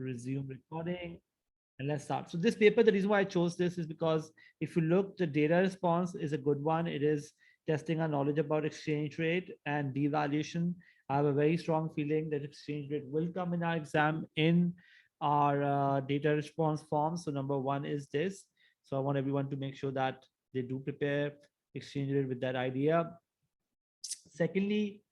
resume recording, and let's start. So this paper, the reason why I chose this is because if you look, the data response is a good one. It is testing our knowledge about exchange rate and devaluation. I have a very strong feeling that exchange rate will come in our exam in our data response form. So number one is this. So I want everyone to make sure that they do prepare exchange rate with that idea. Secondly,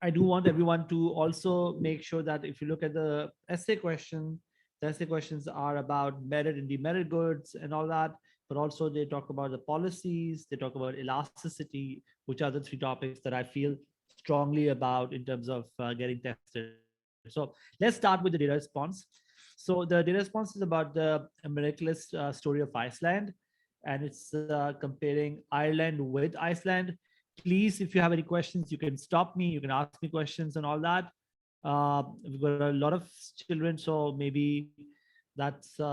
I do want everyone to also make sure that if you look at the essay question, the essay questions are about merit and demerit goods and all that, but also they talk about the policies, they talk about elasticity, which are the three topics that I feel strongly about in terms of getting tested. So let's start with the data response. So the data response is about the miraculous story of Iceland, and it's comparing Ireland with Iceland. Please, if you have any questions, you can stop me, you can ask me questions and all that. We've got a lot of children, so maybe that's you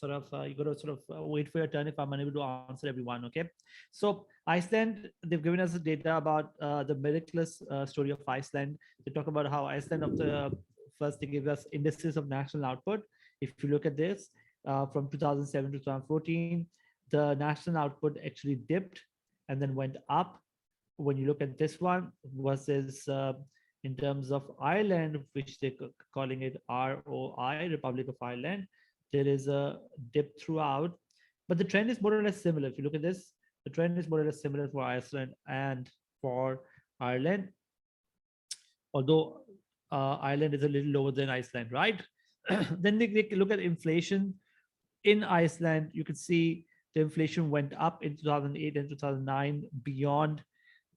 got to sort of wait for your turn if I'm unable to answer everyone. Okay, so Iceland, they've given us the data about the miraculous story of Iceland. They talk about how Iceland, of the first, they give us indices of national output. If you look at this, from 2007 to 2014, the national output actually dipped and then went up. When you look at this one versus in terms of Ireland, which they're calling it ROI, Republic of Ireland, there is a dip throughout, but the trend is more or less similar. If you look at this, the trend is more or less similar for Iceland and for Ireland, although Ireland is a little lower than Iceland, right? Then they look at inflation in Iceland. You can see the inflation went up in 2008 and 2009 beyond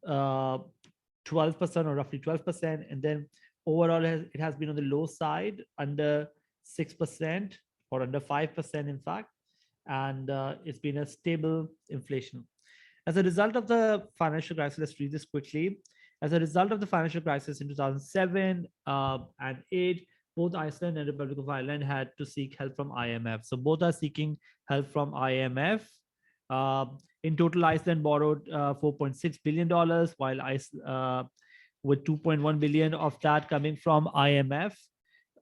12% or roughly 12%. And then overall, it has been on the low side, under 6% or under 5%, in fact. And it's been a stable inflation. As a result of the financial crisis, let's read this quickly. As a result of the financial crisis in 2007 and 8, both Iceland and Republic of Ireland had to seek help from IMF. So both are seeking help from IMF. In total, Iceland borrowed $4.6 billion, while with 2.1 billion of that coming from IMF,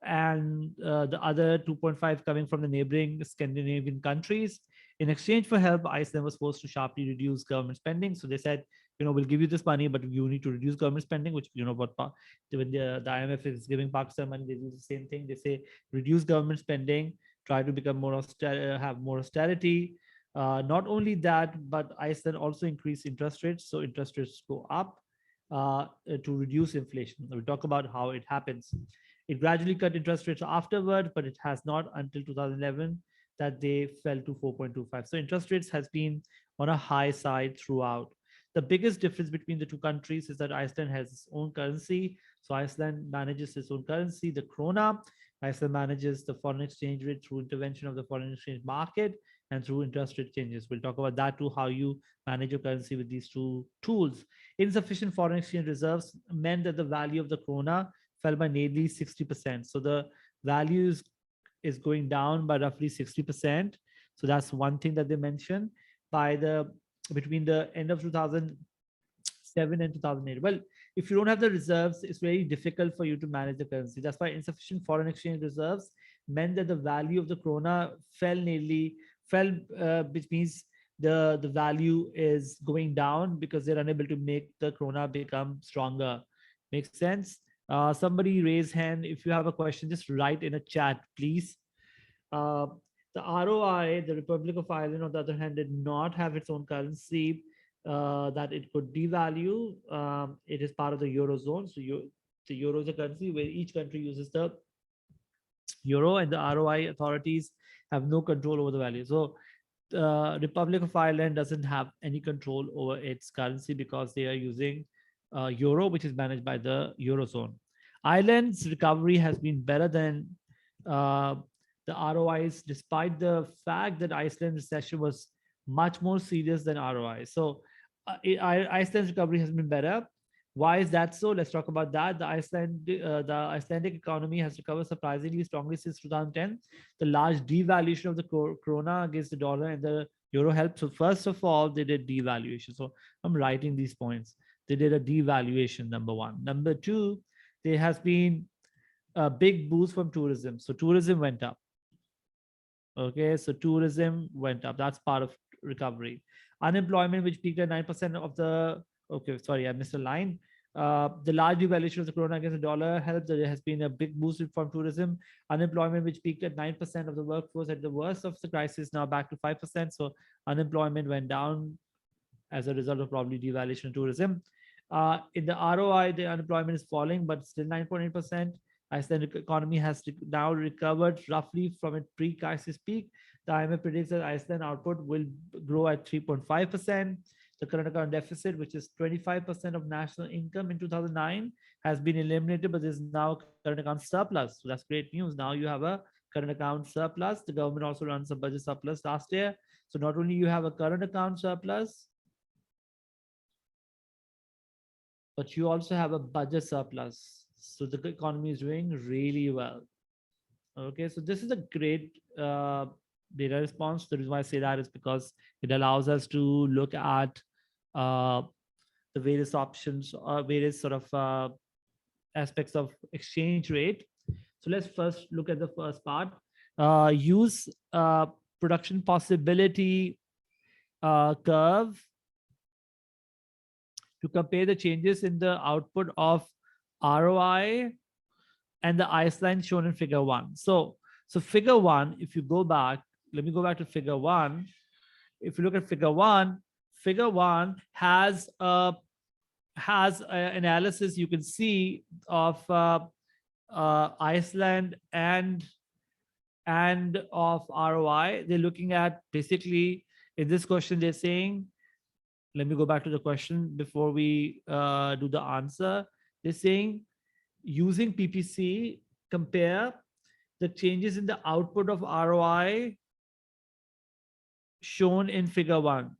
and the other 2.5 coming from the neighboring Scandinavian countries. In exchange for help, Iceland was forced to sharply reduce government spending. So they said, we'll give you this money, but you need to reduce government spending, which, what when the IMF is giving Pakistan money, they do the same thing. They say, reduce government spending, try to become more have more austerity. Not only that, but Iceland also increased interest rates. So interest rates go up to reduce inflation. We'll talk about how it happens. It gradually cut interest rates afterward, but it has not until 2011 that they fell to 4.25. So interest rates has been on a high side throughout. The biggest difference between the two countries is that Iceland has its own currency. So Iceland manages its own currency, the krona. Iceland manages the foreign exchange rate through intervention of the foreign exchange market and through interest rate changes. We'll talk about that too, how you manage your currency with these two tools. Insufficient foreign exchange reserves meant that the value of the krona fell by nearly 60%. So the value is going down by roughly 60%. So that's one thing that they mentioned. Between the end of 2007 and 2008. Well, if you don't have the reserves, it's very difficult for you to manage the currency. That's why insufficient foreign exchange reserves meant that the value of the krona which means the value is going down because they're unable to make the krona become stronger. Makes sense? Somebody raise hand. If you have a question, just write in a chat, please. The ROI, the Republic of Ireland, on the other hand, did not have its own currency that it could devalue. It is part of the Eurozone. So the Euro is a currency where each country uses the Euro, and the ROI authorities have no control over the value. So the Republic of Ireland doesn't have any control over its currency because they are using Euro, which is managed by the Eurozone. Ireland's recovery has been better than the ROIs, despite the fact that Iceland's recession was much more serious than ROI. So Iceland's recovery has been better. Why is that so? Let's talk about that. The Icelandic economy has recovered surprisingly strongly since 2010. The large devaluation of the krona against the dollar and the euro helped. So first of all, they did devaluation. So I'm writing these points. They did a devaluation, number one. Number two, there has been a big boost from tourism. So tourism went up. Okay, so tourism went up. That's part of recovery. Unemployment, which peaked at 9% of the. Okay, sorry, I missed a line. The large devaluation of the krona against the dollar helped. There has been a big boost from tourism. Unemployment, which peaked at 9% of the workforce at the worst of the crisis, now back to 5%. So unemployment went down as a result of probably devaluation of tourism. In the ROI, the unemployment is falling, but still 9.8%. Iceland economy has now recovered roughly from its pre-crisis peak. The IMF predicts that Iceland output will grow at 3.5%. The current account deficit, which is 25% of national income in 2009, has been eliminated, but there's now current account surplus. So that's great news. Now you have a current account surplus. The government also runs a budget surplus last year. So not only you have a current account surplus, but you also have a budget surplus. So the economy is doing really well. Okay, so this is a great data response. The reason why I say that is because it allows us to look at uh, the various options, various sort of aspects of exchange rate. So let's first look at the first part. Use production possibility curve to compare the changes in the output of ROI and the Iceland shown in figure 1. So figure 1, if you go back, let me go back to figure 1. If you look at figure 1 has an analysis you can see of Iceland and of ROI. They're looking at basically in this question, they're saying, let me go back to the question before we do the answer. They're saying using PPC, compare the changes in the output of ROI shown in figure 1.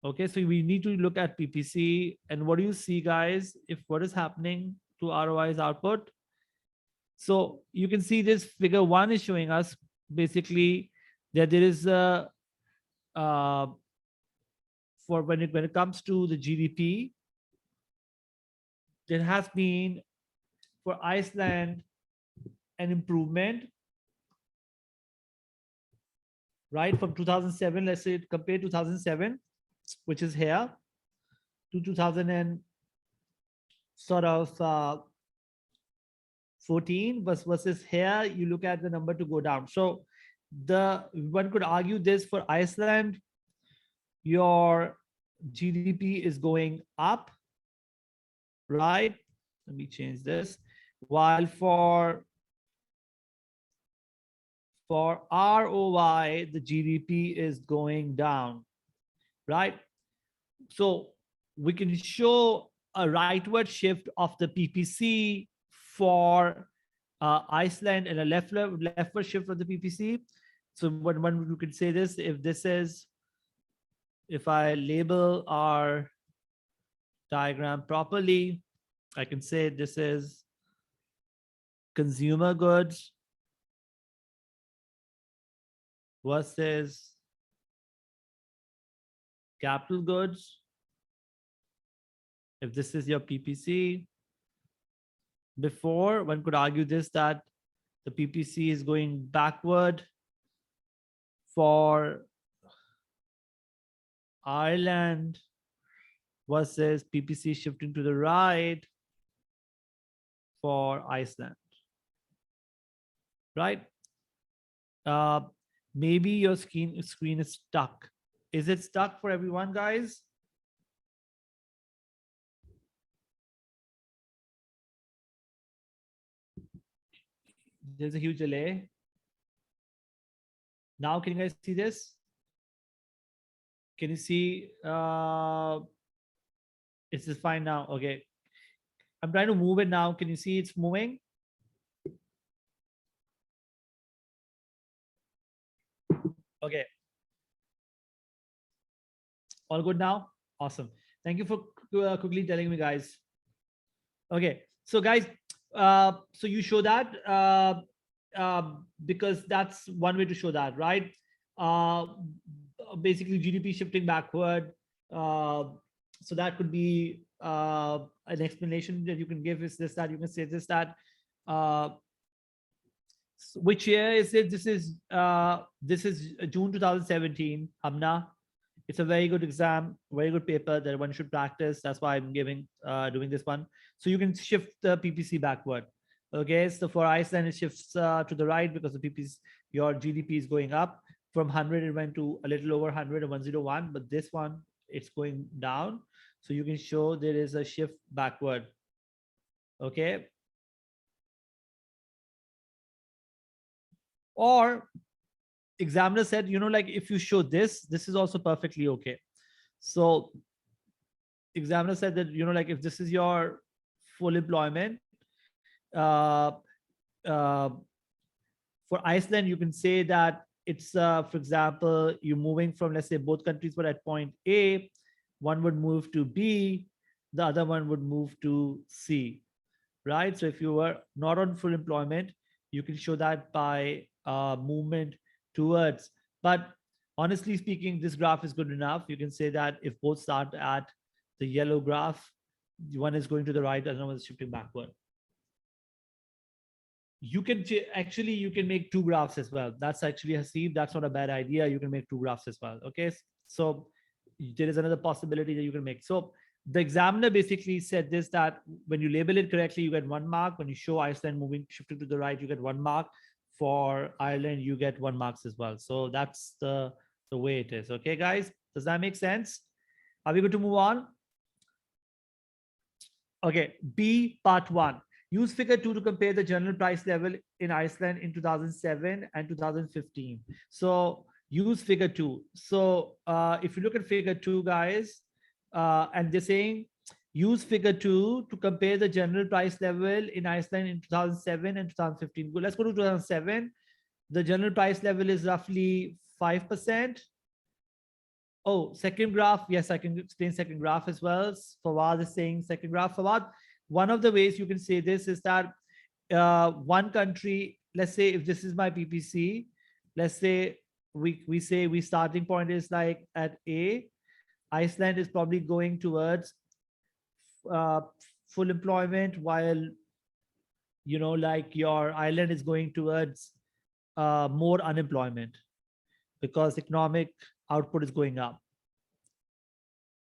Okay, so we need to look at PPC. And what do you see, guys? If what is happening to ROI's output? So you can see this figure 1 is showing us basically that there is a for when it comes to the GDP, there has been for Iceland an improvement, right? From 2007, let's say compare 2007, which is here, to 2000 and sort of 14 versus here, you look at the number to go down. So the one could argue this for Iceland, your GDP is going up, right? Let me change this. While for ROI, the GDP is going down, right? So we can show a rightward shift of the PPC for Iceland and a leftward shift of the PPC. So when we could say this, if I label our diagram properly, I can say this is consumer goods versus capital goods. If this is your PPC, before one could argue this, that the PPC is going backward for Ireland versus PPC shifting to the right for Iceland, right? Maybe your screen is stuck. Is it stuck for everyone, guys? There's a huge delay. Now, can you guys see this? Can you see? Is this fine now? Okay. I'm trying to move it now. Can you see it's moving? Okay. All good now? Awesome. Thank you for quickly telling me, guys. Okay. So, guys, so you show that because that's one way to show that, right? Basically, GDP shifting backward. So that could be an explanation that you can give is this, that you can say this, that uh, which year is it? This is June 2017, Hamna. It's a very good exam, very good paper that one should practice. That's why I'm doing this one. So you can shift the PPC backward. Okay, so for Iceland, it shifts to the right because the PPC, your GDP is going up. From 100, it went to a little over 100 or 101, but this one, it's going down. So you can show there is a shift backward. Okay. Or examiner said, like if you show this is also perfectly okay. So examiner said that, like if this is your full employment, uh, uh, for Iceland, you can say that it's, for example, you're moving from, let's say both countries were at point A, one would move to B, the other one would move to C, right? So if you were not on full employment, you can show that by movement towards. But honestly speaking, this graph is good enough. You can say that if both start at the yellow graph, one is going to the right, another one is shifting backward. You can actually, you can make two graphs as well. That's actually, Hasib, that's not a bad idea. You can make two graphs as well. Okay, so there is another possibility that you can make. So the examiner basically said this, that when you label it correctly, you get 1 mark. When you show Iceland moving, shifting to the right, you get 1 mark. For Ireland, you get 1 marks as well. So that's the way it is. Okay, guys, does that make sense? Are we going to move on? Okay, B, part 1. Use figure 2 to compare the general price level in Iceland in 2007 and 2015. So use figure 2. So if you look at figure 2, guys, and they're saying use figure 2 to compare the general price level in Iceland in 2007 and 2015. Let's go to 2007. The general price level is roughly 5%. Oh, second graph. Yes, I can explain second graph as well. Fawad is saying second graph. Fawad, one of the ways you can say this is that one country, let's say if this is my PPC, let's say we say we starting point is like at A, Iceland is probably going towards uh, full employment, while like your Ireland is going towards more unemployment because economic output is going up.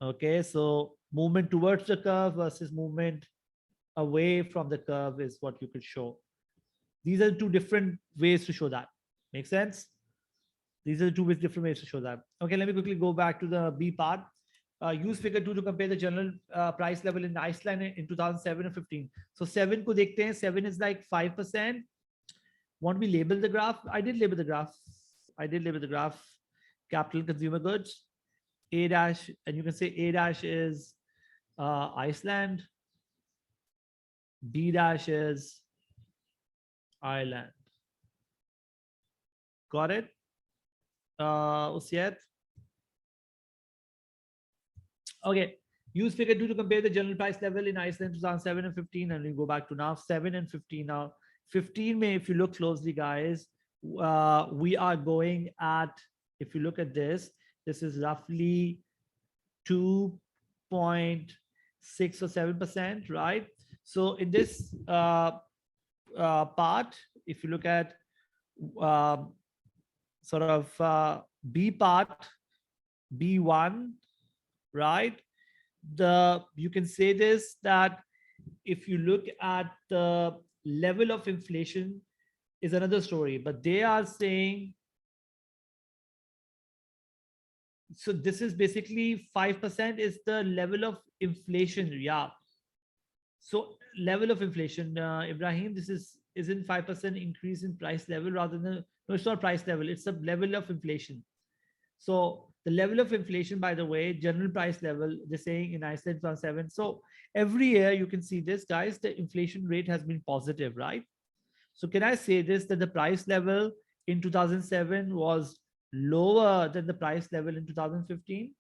Okay, so movement towards the curve versus movement away from the curve is what you could show. These are two different ways to show that. Make sense? These are the two different ways to show that. Okay, let me quickly go back to the B part. Use figure 2 to compare the general price level in Iceland in 2007 and 15. So 7 ko dekhte hain. 7 is like 5%. Want we label the graph? I did label the graph. Capital consumer goods. A dash, and you can say A dash is Iceland. B dash is Ireland. Got it? Usyed? Okay. Use figure 2 to compare the general price level in Iceland 2007 and 15. And we go back to now 7 and 15. Now 15 may, if you look closely, guys, we are going at, if you look at this is roughly 2.6 or 7%, right? So in this part, if you look at sort of B part, B1, right? You can say this, that if you look at the level of inflation is another story, but they are saying, so this is basically 5% is the level of inflation. Yeah. So level of inflation, Ibrahim, this isn't 5% increase in price level, rather than, no, it's not price level, it's the level of inflation. So the level of inflation, by the way, general price level, they're saying in Iceland 2007. So every year you can see this, guys, the inflation rate has been positive, right? So can I say this, that the price level in 2007 was lower than the price level in 2015?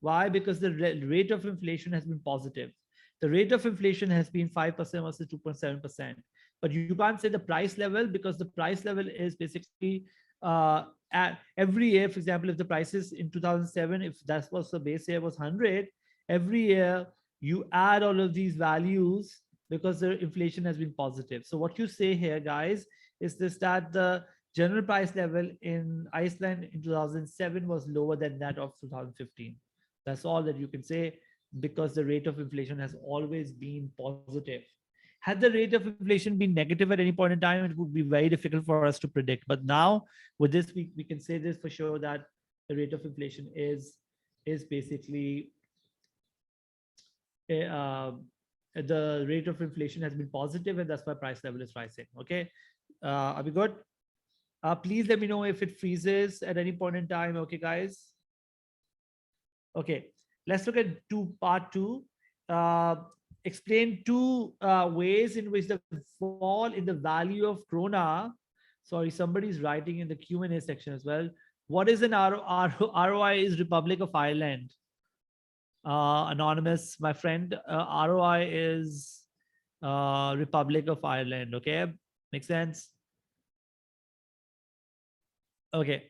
Why? Because the rate of inflation has been positive. The rate of inflation has been 5% versus 2.7%. But you can't say the price level, because the price level is basically at every year. For example, if the prices in 2007, if that was the base year was 100, every year you add all of these values because the inflation has been positive. So what you say here, guys, is this that the general price level in Iceland in 2007 was lower than that of 2015. That's all that you can say, because the rate of inflation has always been positive. Had the rate of inflation been negative at any point in time, it would be very difficult for us to predict. But now with this, we can say this for sure, that the rate of inflation is basically uh, the rate of inflation has been positive, and that's why price level is rising. Okay, are we good? Please let me know if it freezes at any point in time. Okay, guys. Okay, let's look at part two. Uh, Explain two ways in which the fall in the value of krona. Sorry, somebody's writing in the Q&A section as well. What is an ROI is Republic of Ireland? Anonymous, my friend. ROI is Republic of Ireland. Okay, makes sense. Okay.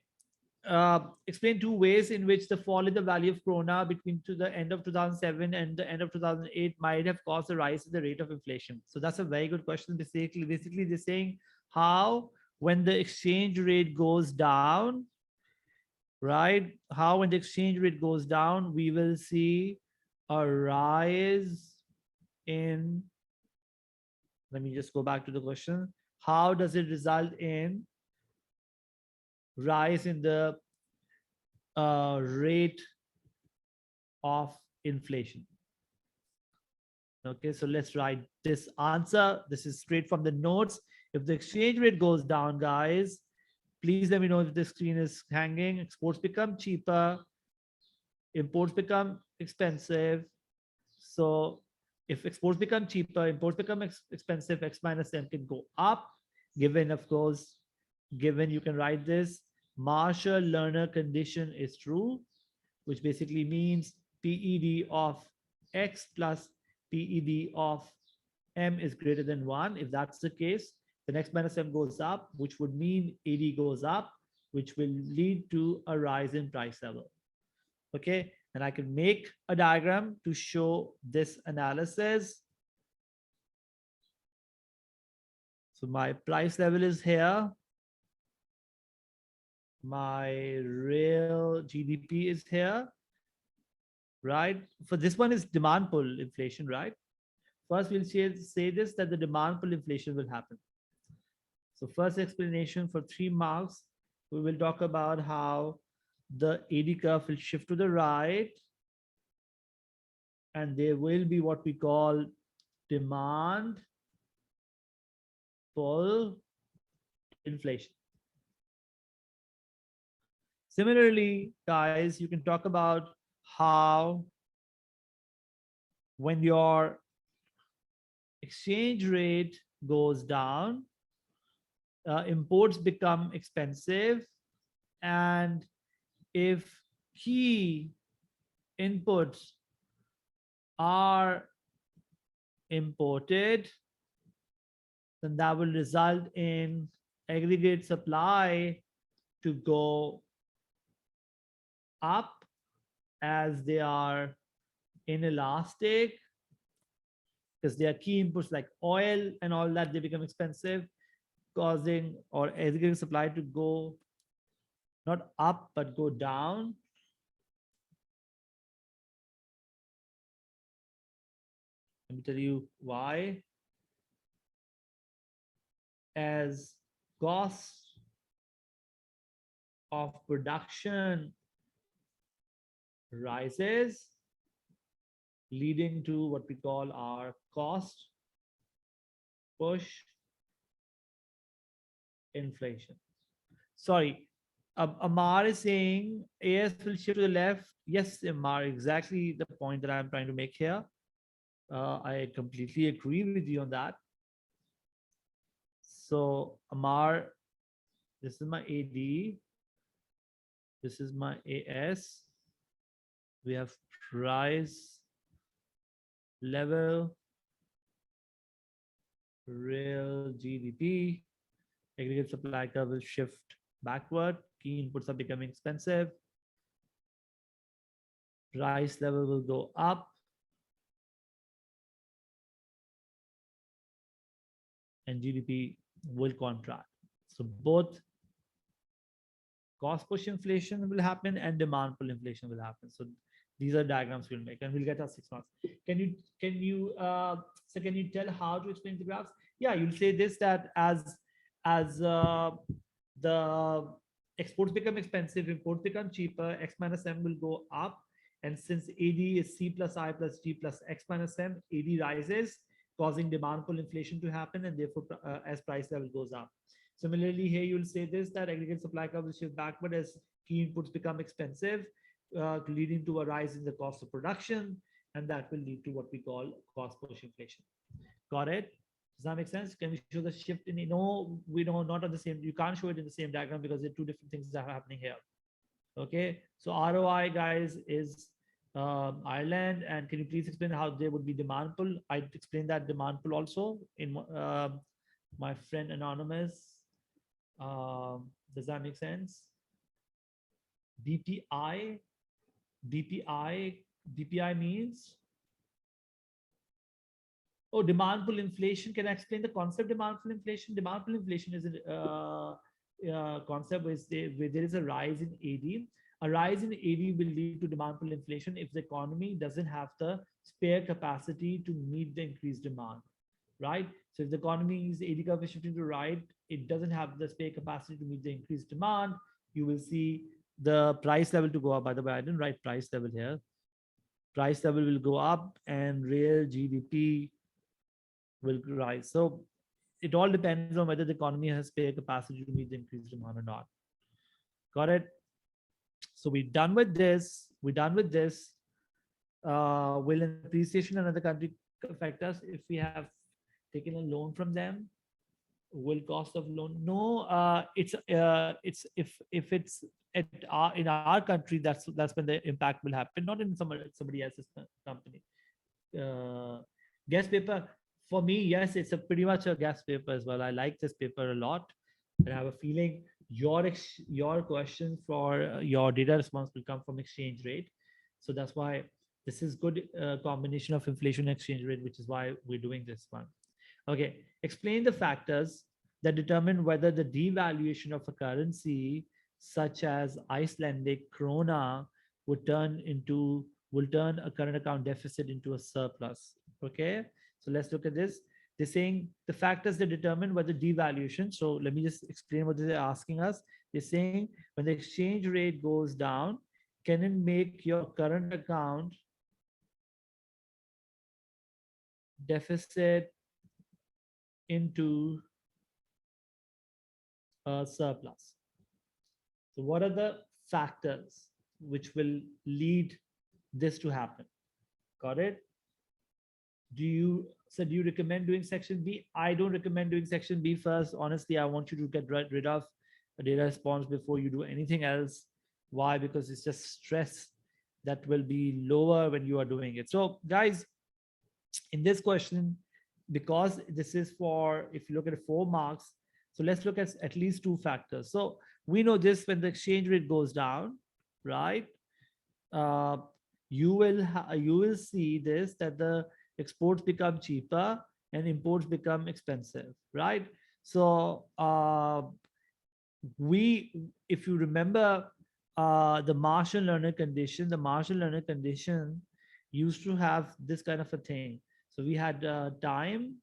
Explain two ways in which the fall in the value of krona between to the end of 2007 and the end of 2008 might have caused a rise in the rate of inflation. So that's a very good question. Basically, they're saying how, when the exchange rate goes down, right? How, when the exchange rate goes down, we will see a rise in. Let me just go back to the question. How does it result in rise in the rate of inflation? Okay, so let's write this answer. This is straight from the notes. If the exchange rate goes down, guys, please let me know if the screen is hanging. Exports become cheaper, imports become expensive. So if exports become cheaper, imports become expensive, X minus M can go up, given, of course, given you can write this, Marshall-Lerner condition is true, which basically means PED of X plus PED of M is greater than 1. If that's the case, then X minus M goes up, which would mean AD goes up, which will lead to a rise in price level. Okay, and I can make a diagram to show this analysis. So my price level is here. My real GDP is here, right? For this one is demand pull inflation, right? First, we'll say this, that the demand pull inflation will happen. So first explanation for 3 marks, we will talk about how the AD curve will shift to the right, and there will be what we call demand pull inflation. Similarly, guys, you can talk about how when your exchange rate goes down, imports become expensive, and if key inputs are imported, then that will result in aggregate supply to go up, as they are inelastic, because they are key inputs like oil and all that, they become expensive, causing or aggregate supply to go not up but go down. Let me tell you why. As cost of production rises, leading to what we call our cost push inflation. Sorry, Amar is saying AS will shift to the left. Yes, Amar, exactly the point that I'm trying to make here. I completely agree with you on that. So Amar, this is my AD. This is my AS. We have price level, real GDP. Aggregate supply curve will shift backward. Key inputs are becoming expensive. Price level will go up. and GDP will contract. So both cost push inflation will happen and demand pull inflation will happen. So these are diagrams we'll make, and we'll get our 6 marks. Can you tell how to explain the graphs? Yeah, you'll say this, that as the exports become expensive, imports become cheaper, X minus M will go up. And since AD is C plus I plus G plus X minus M, AD rises, causing demand pull inflation to happen, and therefore as price level goes up. Similarly, here you'll say this, that aggregate supply curve will shift backward as key inputs become expensive, leading to a rise in the cost of production, and that will lead to what we call cost push inflation. Got it? Does that make sense? Can we show the shift in? No, we know not on the same. You can't show it in the same diagram because there are two different things that are happening here. Okay, so ROI, guys, is Ireland, and can you please explain how there would be demand pull? I explained that demand pull also in my friend Anonymous. Does that make sense? DPI, DPI means, oh, demand pull inflation. Can I explain the concept demand pull inflation? Demand pull inflation is a concept where there is a rise in AD. A rise in AD will lead to demand pull inflation if the economy doesn't have the spare capacity to meet the increased demand, right? So if the economy's AD curve is shifting to right, it doesn't have the spare capacity to meet the increased demand. You will see the price level to go up. By the way, I didn't write price level here. Price level will go up and real GDP will rise. So it all depends on whether the economy has spare capacity to meet the increased demand or not. Got it? So we're done with this. We're done with this. Will an appreciation in another country affect us if we have taken a loan from them? Will cost of loan? No, it's if it's in our country, that's when the impact will happen, not in somebody else's company. Gas paper, for me, yes, it's a pretty much a gas paper as well. I like this paper a lot, and I have a feeling your question for your data response will come from exchange rate. So that's why this is good combination of inflation and exchange rate, which is why we're doing this one. Okay, explain the factors that determine whether the devaluation of a currency such as Icelandic krona will turn a current account deficit into a surplus. Okay, so let's look at this. They're saying the factors that determine whether devaluation. So let me just explain what they're asking us. They're saying when the exchange rate goes down, can it make your current account deficit into a surplus? So what are the factors which will lead this to happen? Got it? Do you recommend doing section B? I don't recommend doing section B first. Honestly, I want you to get rid of a data response before you do anything else. Why? Because it's just stress that will be lower when you are doing it. So guys, in this question, because this is for, if you look at 4 marks, so let's look at least 2 factors. So we know this, when the exchange rate goes down, right? You will see this, that the exports become cheaper and imports become expensive, right? So if you remember the Marshall-Lerner condition, used to have this kind of a thing. So we had time,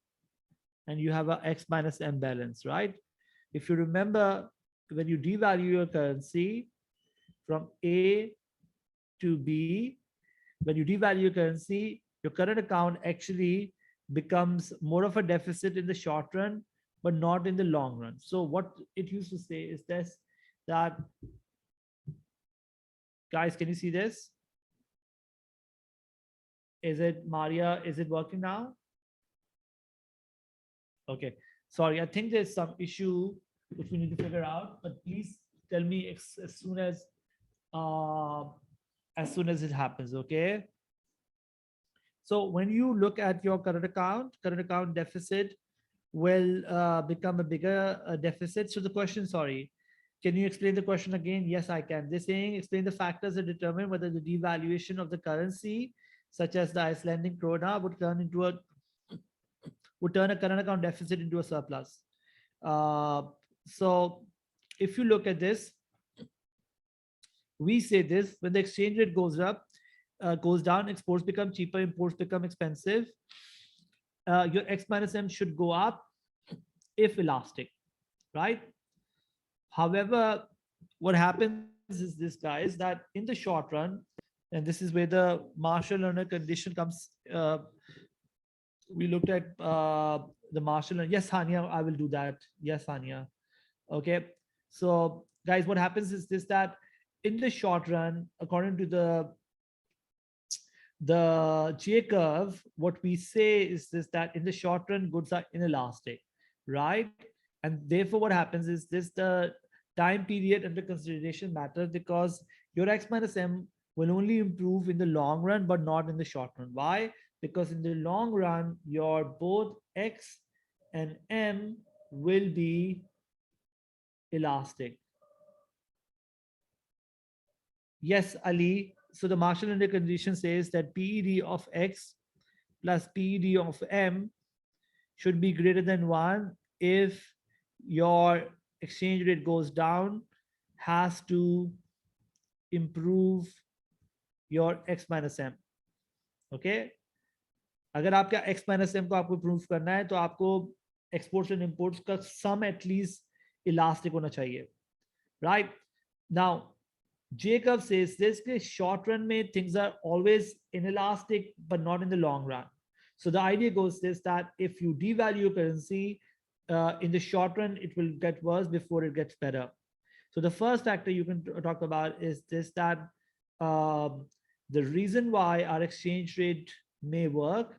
and you have a X minus M balance, right? If you remember, when you devalue your currency from A to B, when you devalue your currency, your current account actually becomes more of a deficit in the short run, but not in the long run. So what it used to say is this, that, guys, can you see this? Is it, Maria, is it working now? Okay, sorry, I think there's some issue which we need to figure out, but please tell me as soon as it happens. Okay, so when you look at your current account deficit will become a bigger deficit. So the question, sorry, can you explain the question again? Yes, I can. They're saying explain the factors that determine whether the devaluation of the currency such as the Icelandic krona would turn into a would turn a current account deficit into a surplus. So if you look at this, we say this: when the exchange rate goes up, goes down, exports become cheaper, imports become expensive. Your X minus M should go up if elastic, right? However, what happens is this, guys, that in the short run, and this is where the Marshall-Lerner condition comes. We looked at the Marshall. Yes, Hania, I will do that. Yes, Hania. Okay. So, guys, what happens is this: that in the short run, according to the J curve, what we say is this: that in the short run, goods are inelastic, right? And therefore, what happens is this: the time period under consideration matters, because your X minus M will only improve in the long run, but not in the short run. Why? Because in the long run, your both X and M will be elastic. Yes, Ali. So the Marshall-Lerner condition says that PED of X plus PED of M should be greater than 1 if your exchange rate goes down, has to improve your X minus M. Okay? अगर आपका X minus M को आपको improve करना है, तो आपको exports and imports का sum at least elastic होना चाहिए. Right? Now, Jacob says this: short run mein things are always inelastic, but not in the long run. So the idea goes this: that if you devalue your currency, in the short run, it will get worse before it gets better. So the first factor you can talk about is this: that the reason why our exchange rate may work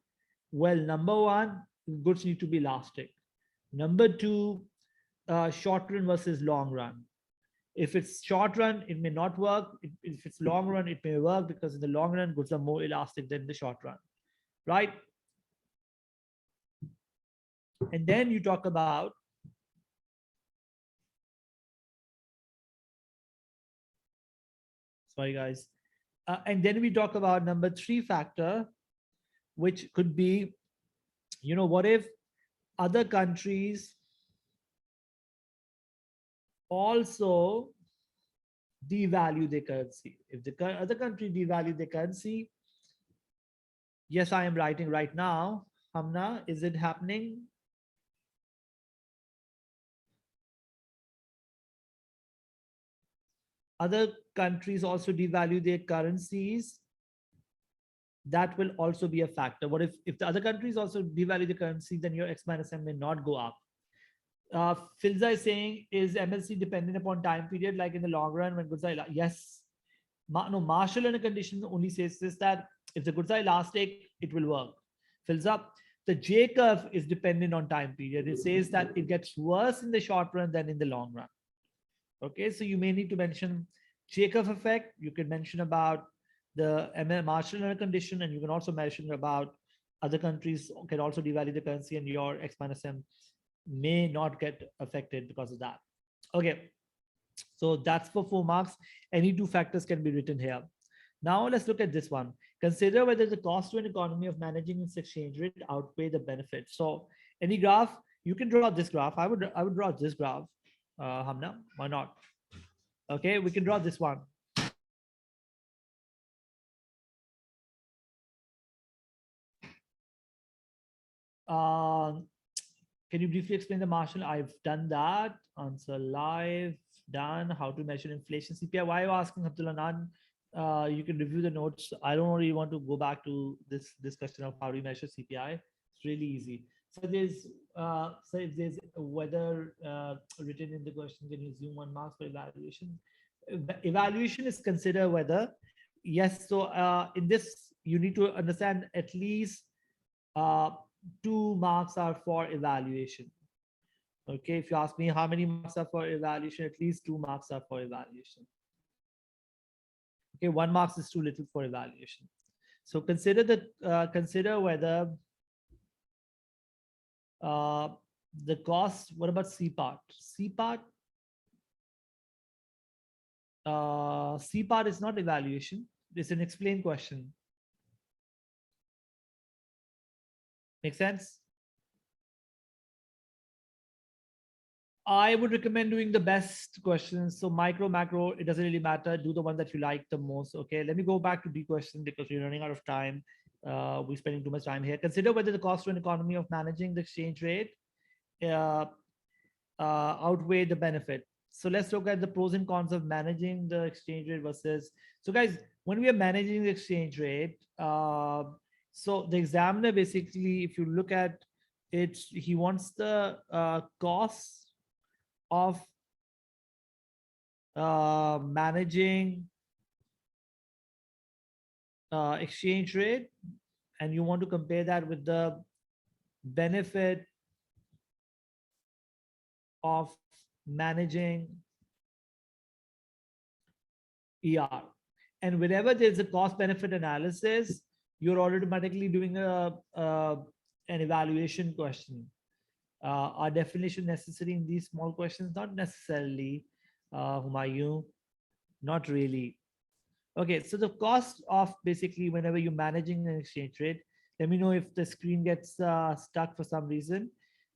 well. Number one, goods need to be elastic. Number two, short run versus long run. If it's short run, it may not work. If it's long run, it may work, because in the long run, goods are more elastic than the short run, right? And then you talk about sorry, guys. And then we talk about number 3 factor, which could be, what if other countries also devalue their currency? If the other country devalue their currency, yes, I am writing right now. Hamna, is it happening? Other countries also devalue their currencies, that will also be a factor. What if the other countries also devalue the currency, then your X minus M may not go up. Filza is saying, is MLC dependent upon time period, like in the long run when goods are yes. No, Marshall-Lerner condition only says this: that if the goods are elastic, it will work. Filza, the J curve is dependent on time period. It says that it gets worse in the short run than in the long run. Okay, so you may need to mention J-curve effect. You can mention about the Marshall-Lerner condition, and you can also mention about other countries can also devalue the currency, and your X minus M may not get affected because of that. Okay, so that's for 4 marks. Any 2 factors can be written here. Now let's look at this one. Consider whether the cost to an economy of managing its exchange rate outweigh the benefits. So any graph, you can draw this graph. I would draw this graph. Hamna, why not? Okay, we can draw this one. Can you briefly explain the Marshall? I've done that. Answer live. Done. How to measure inflation CPI? Why are you asking, Abdullah Nan? You can review the notes. I don't really want to go back to this discussion of how to measure CPI. It's really easy. So if there's whether written in the question, can you assume 1 mark for evaluation? Evaluation is consider whether. Yes. So in this, you need to understand at least 2 marks are for evaluation. Okay, if you ask me how many marks are for evaluation, at least 2 marks are for evaluation. Okay, 1 mark is too little for evaluation. So consider whether the cost. What about C part? C part. C part is not evaluation. It's an explain question. Make sense? I would recommend doing the best questions. So micro, macro, it doesn't really matter. Do the one that you like the most. Okay. Let me go back to B question because we're running out of time. We're spending too much time here. Consider whether the cost to an economy of managing the exchange rate uh, outweigh the benefit. So let's look at the pros and cons of managing the exchange rate versus. So guys, when we are managing the exchange rate, so the examiner basically, if you look at it, he wants the cost of managing exchange rate, and you want to compare that with the benefit of managing ER. And whenever there's a cost benefit analysis, you're automatically doing an evaluation question. Are definition necessary in these small questions? Not necessarily, Humayun, not really. Okay, so the cost of basically whenever you're managing an exchange rate, let me know if the screen gets stuck for some reason.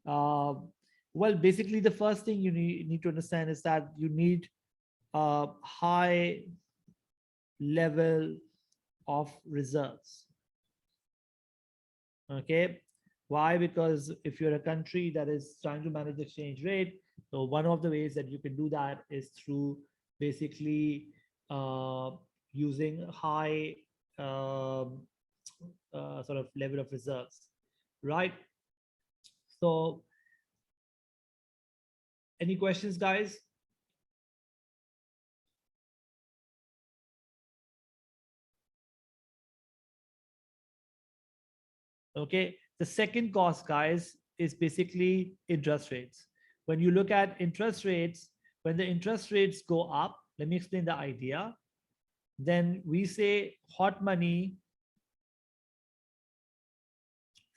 Uh, well, basically the first thing you need to understand is that you need a high level of reserves. Okay, why? Because if you're a country that is trying to manage the exchange rate, so one of the ways that you can do that is through basically uh, using high um, sort of level of reserves, right? So, any questions, guys? Okay. The second cost, guys, is basically interest rates. When you look at interest rates, when the interest rates go up, let me explain the idea. Then we say hot money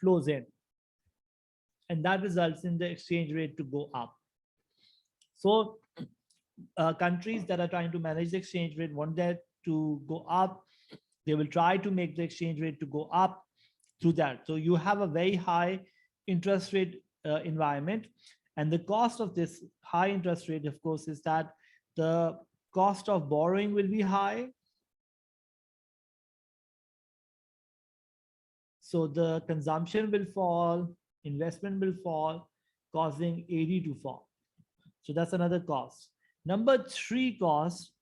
flows in, and that results in the exchange rate to go up. So, countries that are trying to manage the exchange rate want that to go up. They will try to make the exchange rate to go up through that. So you have a very high interest rate environment. And the cost of this high interest rate, of course, is that the cost of borrowing will be high. So the consumption will fall, investment will fall, causing AD to fall. So that's another cost. Number three cost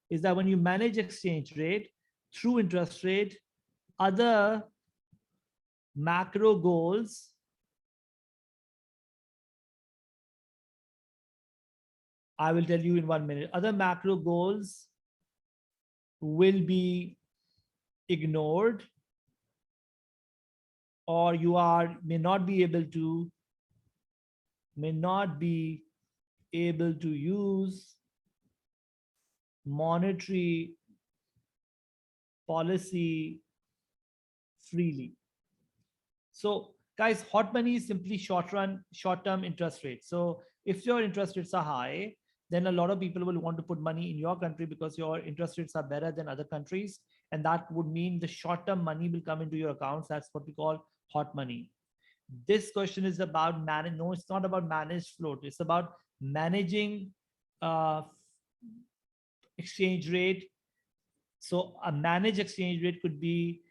is that when you manage exchange rate through interest rate, other macro goals I will tell you in 1 minute. Other macro goals will be ignored, or you are may not be able to use monetary policy freely. So guys, hot money is simply short-term interest rates. So if your interest rates are high, then a lot of people will want to put money in your country because your interest rates are better than other countries. And that would mean the short-term money will come into your accounts. That's what we call hot money. This question is about manage. No, it's not about managed float. It's about managing uh, exchange rate. So a managed exchange rate could be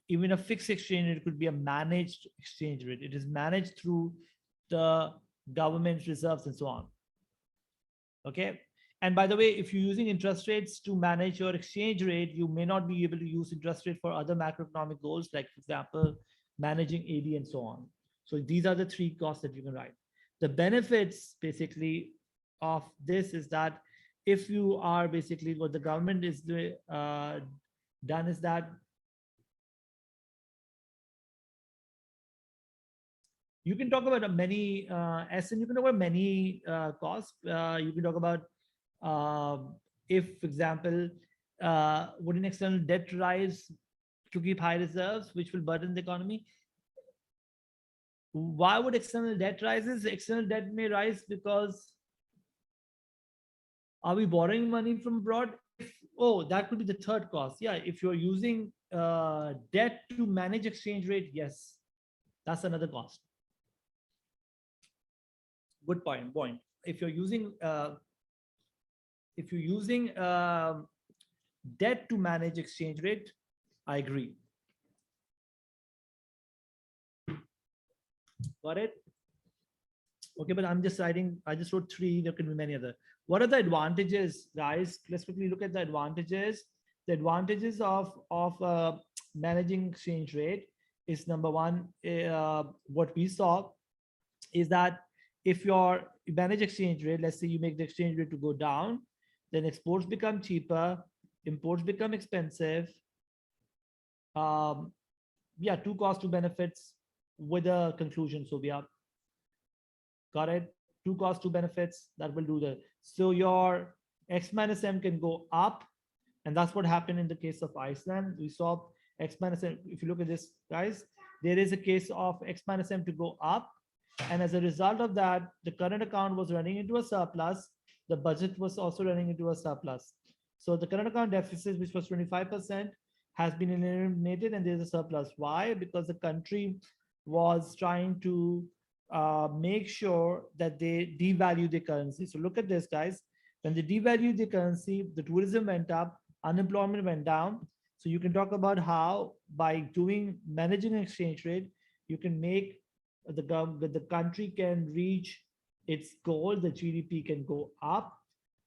even a fixed exchange rate could be a managed exchange rate. It is managed through the government reserves and so on. Okay. And by the way, if you're using interest rates to manage your exchange rate, you may not be able to use interest rate for other macroeconomic goals, like, for example, managing AD and so on. So these are the three costs that you can write. The benefits basically of this is that if you are basically what the government is done is that you can talk about many and you can talk about many costs. You can talk about if, for example, would an external debt rise to keep high reserves, which will burden the economy? Why would external debt rises? External debt may rise because are we borrowing money from abroad? If, oh, that could be the third cost. Yeah, if you're using debt to manage exchange rate, yes, that's another cost. Good point. If you're using debt to manage exchange rate, I agree. Got it? Okay, but I'm just writing, I just wrote three, there can be many other. What are the advantages, guys? Let's quickly look at the advantages. The advantages of managing exchange rate is number one, what we saw is that if you manage exchange rate, let's say you make the exchange rate to go down, then exports become cheaper, imports become expensive. Yeah, two cost, two benefits with a conclusion. So we are got it. Two cost, two benefits that will do the. So your X minus M can go up. And that's what happened in the case of Iceland. We saw X minus M. If you look at this, guys, there is a case of X minus M to go up. And as a result of that, the current account was running into a surplus. The budget was also running into a surplus. So the current account deficit, which was 25%, has been eliminated and there's a surplus. Why? Because the country was trying to make sure that they devalue the currency. So look at this, guys. When they devalued the currency, the tourism went up, unemployment went down. So you can talk about how by managing an exchange rate, you can make the country can reach its goal, the GDP can go up,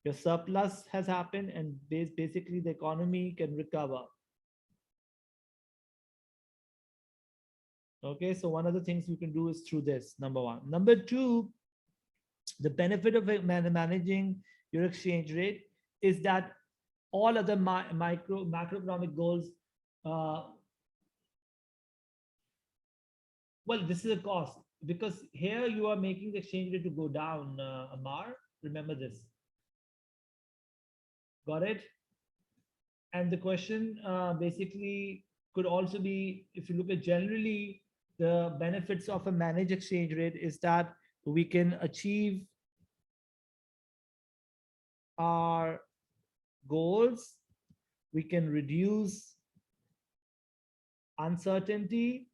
your surplus has happened, and basically the economy can recover. Okay, so one of the things you can do is through this, number one. Number two, the benefit of managing your exchange rate is that all other macroeconomic goals, well, this is a cost because here you are making the exchange rate to go down, Amar. Remember this. Got it? And the question basically could also be, if you look at generally, the benefits of a managed exchange rate is that we can achieve our goals, we can reduce uncertainty.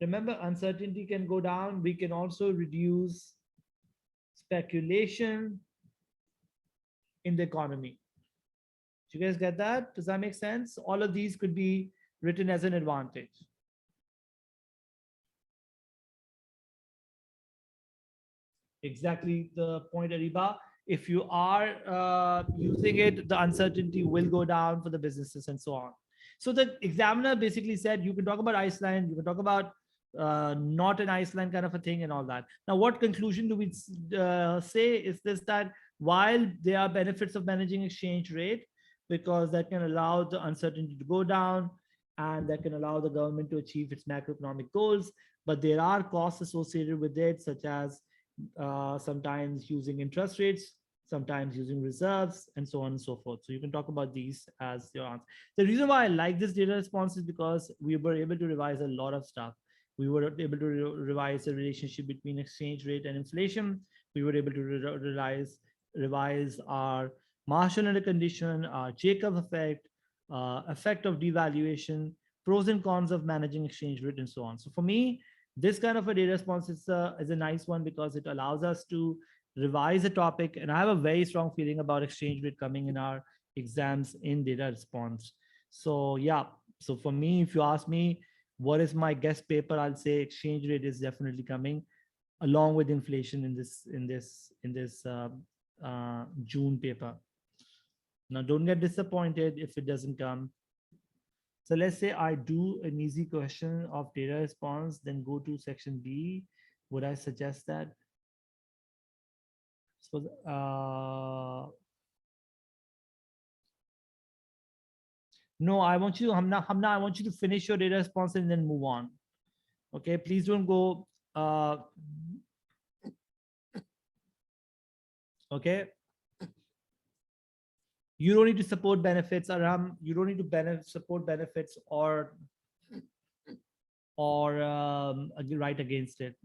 Remember, uncertainty can go down. We can also reduce speculation in the economy. Do you guys get that? Does that make sense? All of these could be written as an advantage. Exactly the point, Ariba. If you are using it, the uncertainty will go down for the businesses and so on. So the examiner basically said, you can talk about Iceland, you can talk about not an Iceland kind of a thing and all that. Now, what conclusion do we say is this, that while there are benefits of managing exchange rate, because that can allow the uncertainty to go down and that can allow the government to achieve its macroeconomic goals, but there are costs associated with it, such as sometimes using interest rates, sometimes using reserves, and so on and so forth. So you can talk about these as your answer. The reason why I like this data response is because we were able to revise a lot of stuff. We were able to revise the relationship between exchange rate and inflation. We were able to revise our Marshall condition, our Jacob effect, effect of devaluation, pros and cons of managing exchange rate, and so on. So for me, this kind of a data response is a nice one because it allows us to revise a topic. And I have a very strong feeling about exchange rate coming in our exams in data response. So yeah, so for me, if you ask me, what is my guest paper, I'll say exchange rate is definitely coming along with inflation in this June paper. Now, don't get disappointed if it doesn't come. So let's say I do an easy question of data response, then go to section B. Would I suggest that? So, no, I want you, Hamna, I want you to finish your data response and then move on. Okay, please don't go. Okay. You don't need to support benefits, Aram. You don't need to support benefits or write against it.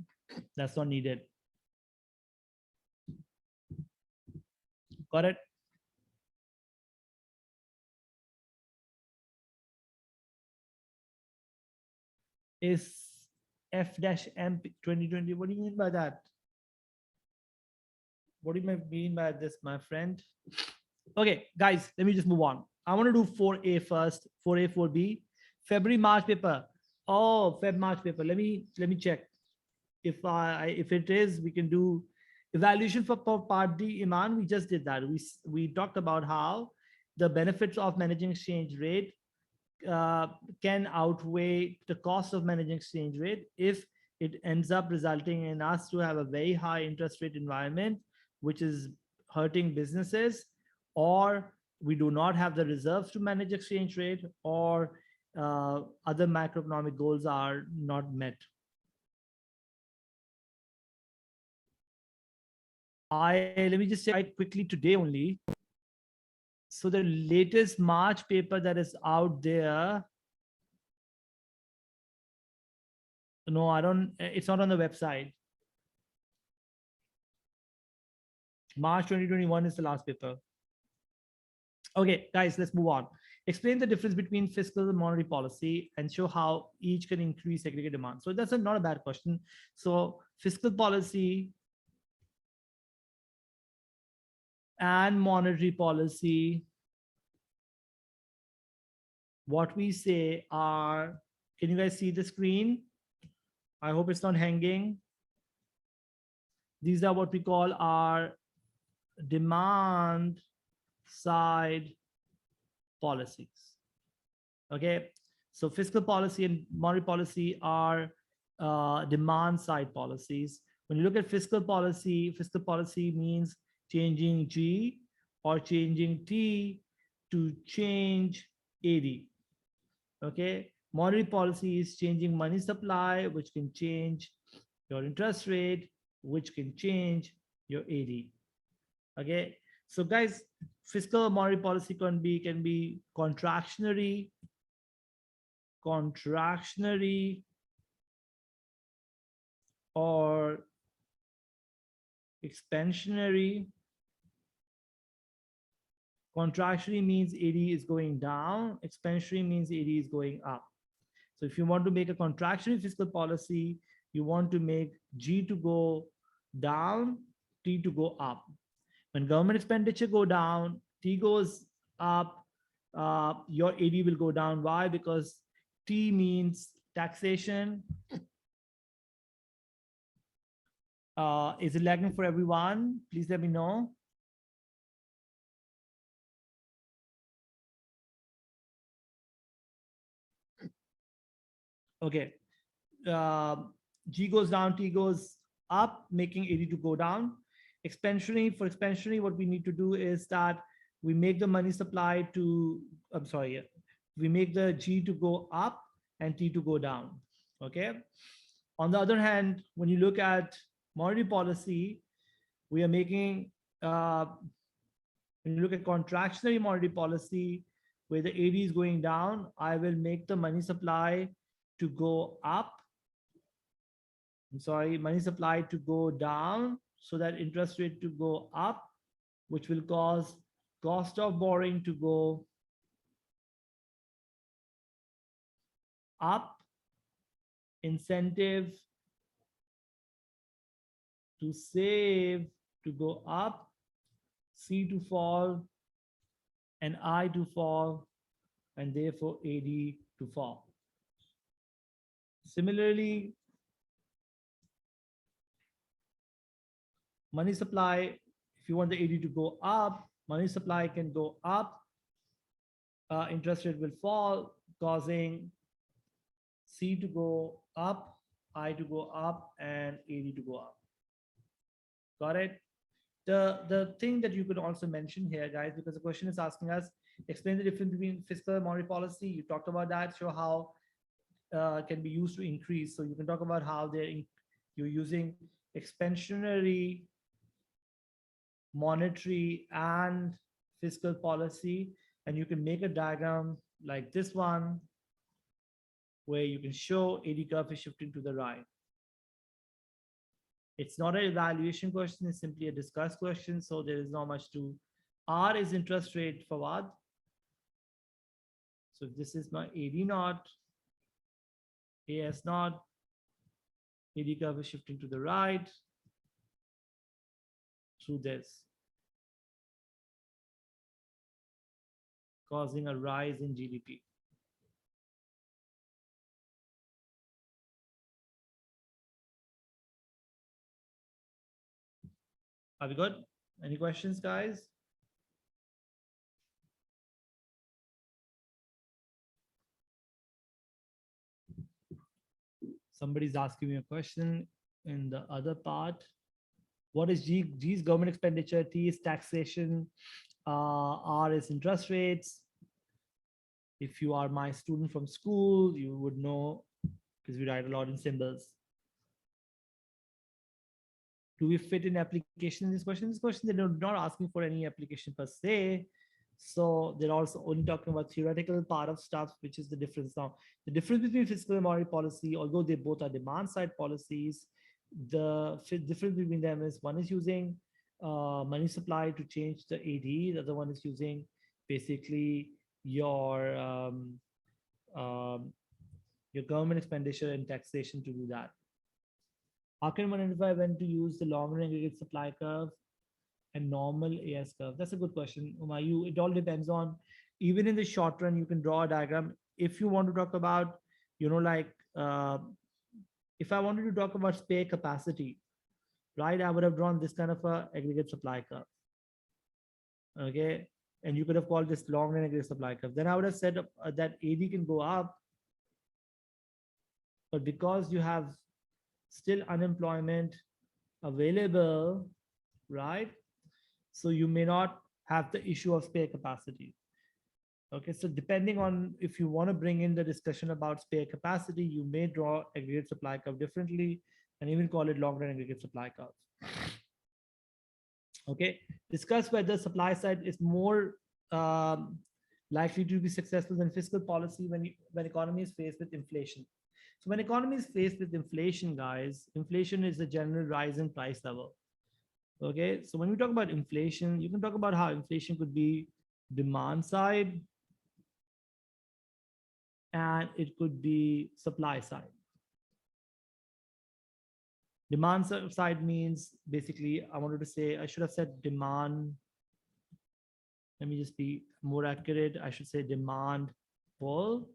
That's not needed. Got it? Is F-M 2020? What do you mean by that? What do you mean by this, my friend? Okay, guys, let me just move on. I want to do 4A first, 4A, 4B. February, March paper. Oh, Feb, March paper. Let me check. If it is, we can do evaluation for part D. Iman, we just did that. We talked about how the benefits of managing exchange rate uh, can outweigh the cost of managing exchange rate if it ends up resulting in us to have a very high interest rate environment, which is hurting businesses, or we do not have the reserves to manage exchange rate, or other macroeconomic goals are not met. Let me just say quite quickly today only. So the latest March paper that is out there, no, I don't, it's not on the website. March 2021 is the last paper. Okay, guys, let's move on. Explain the difference between fiscal and monetary policy and show how each can increase aggregate demand. So that's not a bad question. So fiscal policy and monetary policy, what we say are, can you guys see the screen? I hope it's not hanging. These are what we call our demand side policies. Okay, so fiscal policy and monetary policy are demand side policies. When you look at fiscal policy means changing G or changing T to change AD. Okay, monetary policy is changing money supply, which can change your interest rate, which can change your AD. Okay, so guys, fiscal monetary policy can be contractionary, or expansionary. Contractionary means AD is going down. Expansionary means AD is going up. So if you want to make a contractionary fiscal policy, you want to make G to go down, T to go up. When government expenditure go down, T goes up, your AD will go down. Why? Because T means taxation. Is it lagging for everyone? Please let me know. Okay. G goes down, T goes up, making AD to go down. Expansionary, for expansionary, what we need to do is that we make the money supply to, I'm sorry, we make the G to go up and T to go down. Okay. On the other hand, when you look at monetary policy, we are making, when you look at contractionary monetary policy, where the AD is going down, I will make the money supply to go up. I'm sorry, money supply to go down so that interest rate to go up, which will cause cost of borrowing to go up, incentive to save to go up, C to fall, and I to fall, and therefore AD to fall. Similarly, money supply, if you want the AD to go up, money supply can go up, interest rate will fall, causing C to go up, I to go up, and AD to go up. Got it? The thing that you could also mention here, guys, because the question is asking us, explain the difference between fiscal and monetary policy. You talked about that, show how can be used to increase. So you can talk about how you're using expansionary monetary and fiscal policy, and you can make a diagram like this one where you can show AD curve is shifting to the right. It's not an evaluation question, it's simply a discuss question, so there is not much to. R is interest rate for what? So this is my AD naught, AS naught, AD curve is shifting to the right. through this, causing a rise in GDP. Are we good? Any questions, guys? Somebody's asking me a question in the other part. What is G? G is government expenditure, T is taxation, R is interest rates. If you are my student from school, you would know because we write a lot in symbols. Do we fit in application in this question? This question, they're not asking for any application per se. So they're also only talking about theoretical part of stuff, which is the difference. Now, the difference between fiscal and monetary policy, although they both are demand side policies, the difference between them is one is using money supply to change the AD, the other one is using basically your government expenditure and taxation to do that. How can one identify when to use the long run aggregate supply curve and normal AS curve? That's a good question, Umayu. It all depends on, even in the short run, you can draw a diagram. If you want to talk about, like, if I wanted to talk about spare capacity, right, I would have drawn this kind of a aggregate supply curve. Okay. And you could have called this long run aggregate supply curve. Then I would have said that AD can go up, but because you have still unemployment available, right? So you may not have the issue of spare capacity. Okay, so depending on if you want to bring in the discussion about spare capacity, you may draw aggregate supply curve differently and even call it long-run aggregate supply curve. Okay, discuss whether supply side is more likely to be successful than fiscal policy when economy is faced with inflation. So when economy is faced with inflation, guys, inflation is a general rise in price level. Okay, so when we talk about inflation, you can talk about how inflation could be demand side and it could be supply side. Demand side means basically, I wanted to say, I should have said demand. Let me just be more accurate. I should say demand pull.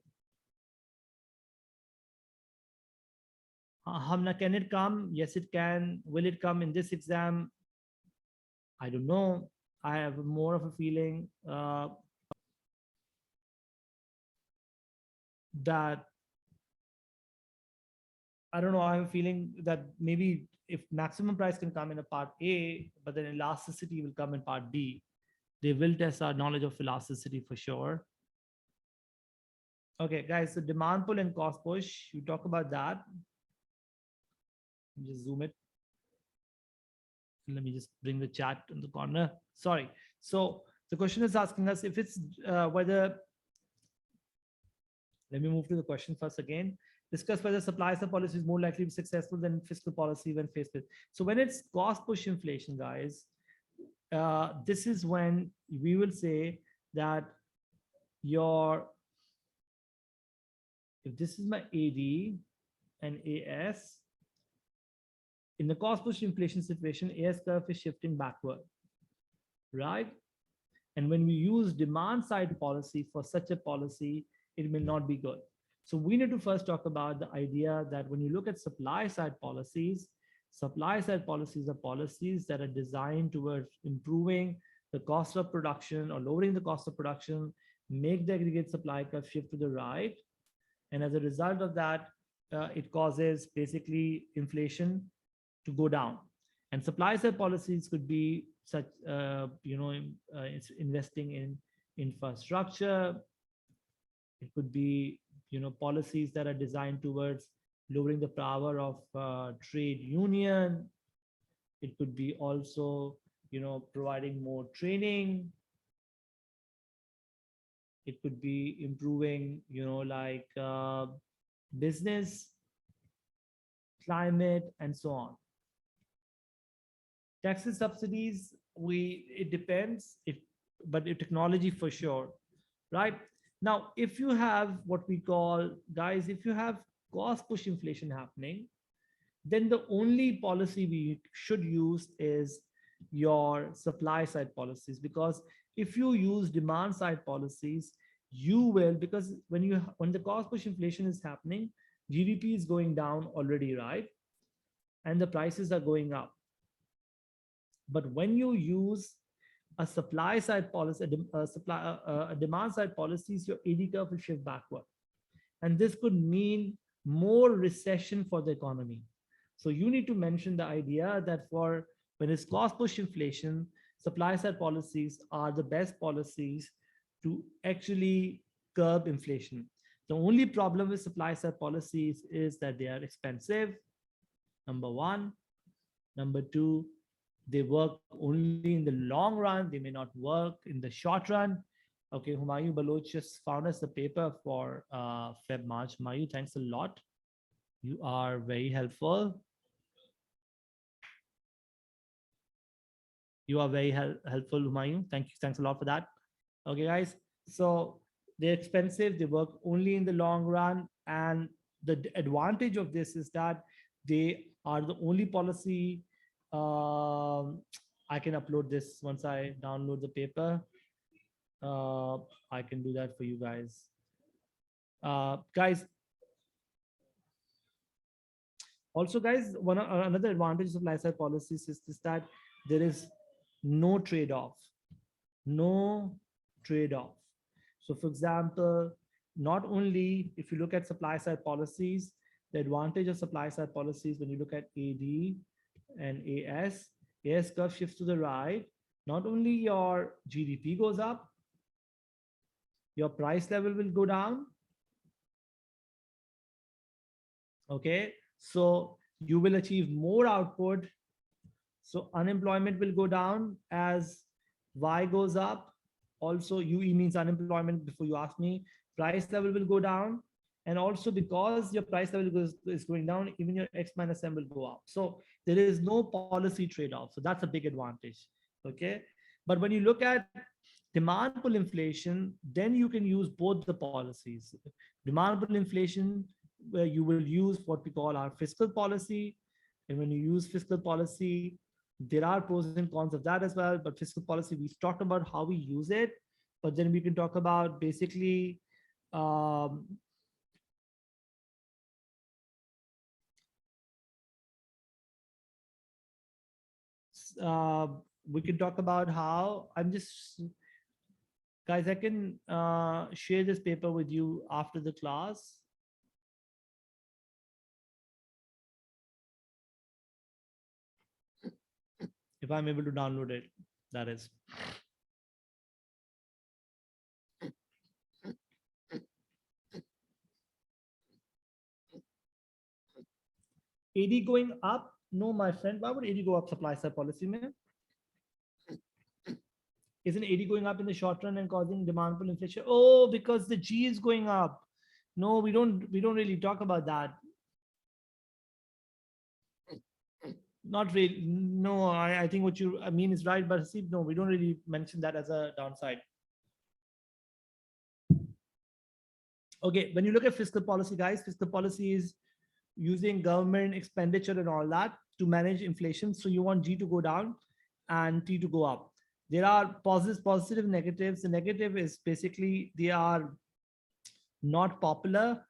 Can it come? Yes, it can. Will it come in this exam? I don't know. I have more of a feeling that I don't know. I have a feeling that maybe if maximum price can come in a part A, but then elasticity will come in part B. They will test our knowledge of elasticity for sure. Okay, guys, so demand pull and cost push, you talk about that. Just zoom it. Let me just bring the chat in the corner. Sorry. So the question is asking us if it's whether, let me move to the question first again. Discuss whether supply side policy is more likely to be successful than fiscal policy when faced with. So when it's cost push inflation, guys, this is when we will say that if this is my AD and AS, in the cost push inflation situation, AS curve is shifting backward, right? And when we use demand side policy for such a policy, it will not be good. So we need to first talk about the idea that when you look at supply side policies are policies that are designed towards improving the cost of production or lowering the cost of production, make the aggregate supply curve shift to the right. And as a result of that, it causes basically inflation to go down. And supply side policies could be such, it's investing in infrastructure. It could be, policies that are designed towards lowering the power of trade union. It could be also, providing more training. It could be improving, business, climate, and so on. Taxes, subsidies, it depends, but technology for sure, right? Now, if you have what we call, guys, if you have cost push inflation happening, then the only policy we should use is your supply side policies, because if you use demand side policies, you will, because when the cost push inflation is happening, GDP is going down already, right? And the prices are going up. But when you use a supply side policy, a demand side policies, your AD curve will shift backward. And this could mean more recession for the economy. So you need to mention the idea that for when it's cost push inflation, supply side policies are the best policies to actually curb inflation. The only problem with supply side policies is that they are expensive, number one. Number two, they work only in the long run. They may not work in the short run. Okay, Humayun Baloch just found us the paper for Feb March. Humayun, thanks a lot. You are very helpful. You are very helpful, Humayun. Thank you. Thanks a lot for that. Okay, guys. So they're expensive. They work only in the long run. And the advantage of this is that they are the only policy. I can upload this once I download the paper. I can do that for you guys. Guys, also, guys, another advantage of lifestyle policies is that there is no trade-off. No trade-off. So, for example, not only if you look at supply side policies, the advantage of supply side policies when you look at AD and AS curve shifts to the right. Not only your GDP goes up, your price level will go down. Okay, so you will achieve more output. So unemployment will go down as Y goes up. Also, UE means unemployment before you ask me. Price level will go down. And also because your price level is going down, even your X minus M will go up. So there is no policy trade-off. So that's a big advantage. Okay. But when you look at demand pull inflation, then you can use both the policies. Demand pull inflation, where you will use what we call our fiscal policy. And when you use fiscal policy, there are pros and cons of that as well. But fiscal policy, we've talked about how we use it. But then we can talk about basically we can talk about how guys, I can share this paper with you after the class. If I'm able to download it, that is. AD going up? No, my friend. Why would AD go up supply side policy, man? Isn't AD going up in the short run and causing demand pull inflation? Oh, because the G is going up. No, we don't really talk about that. Not really. No, I think what you mean is right, but see, no, we don't really mention that as a downside. Okay, when you look at fiscal policy, guys, fiscal policy is using government expenditure and all that to manage inflation. So you want G to go down and T to go up. There are positive, negatives. The negative is basically they are not popular.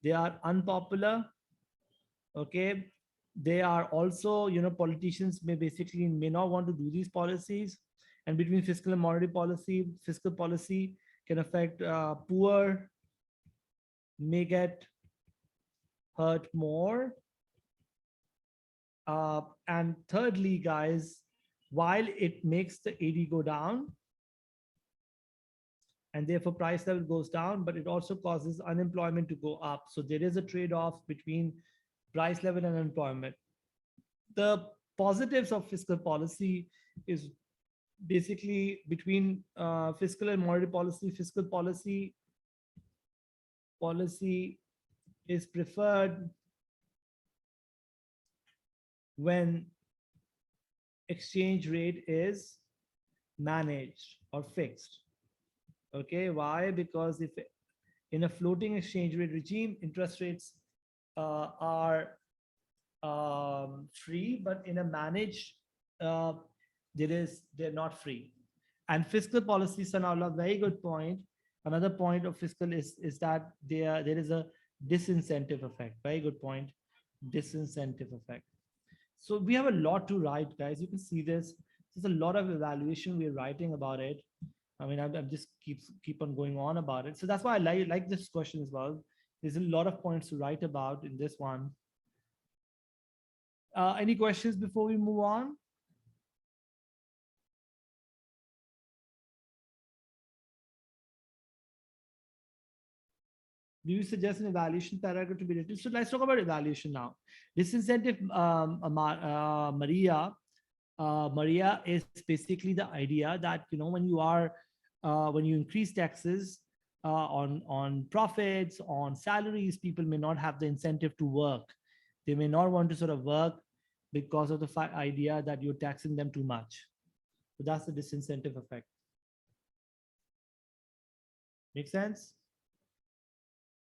They are unpopular. Okay. They are also, politicians may not want to do these policies. And between fiscal and monetary policy, fiscal policy can affect poor, may get hurt more. And thirdly, guys, while it makes the AD go down and therefore price level goes down, but it also causes unemployment to go up. So there is a trade-off between price level and unemployment. The positives of fiscal policy is basically between fiscal and monetary policy. Fiscal policy is preferred when exchange rate is managed or fixed. Okay, why? Because if in a floating exchange rate regime, interest rates are free, but in a managed they're not free. And fiscal policy, Sanallah, very good point. Another point of fiscal is that there is a disincentive effect. Very good point. Disincentive effect. So we have a lot to write, guys. You can see this. There's a lot of evaluation we're writing about it. I mean, I'm just keep on going on about it. So that's why I like this question as well. There's a lot of points to write about in this one. Any questions before we move on? Do you suggest an evaluation paragraph to be written? So let's talk about evaluation now. Disincentive, Maria is basically the idea that, you know, when you increase taxes on profits, on salaries, people may not have the incentive to work. They may not want to sort of work because of the idea that you're taxing them too much. So that's the disincentive effect. Make sense?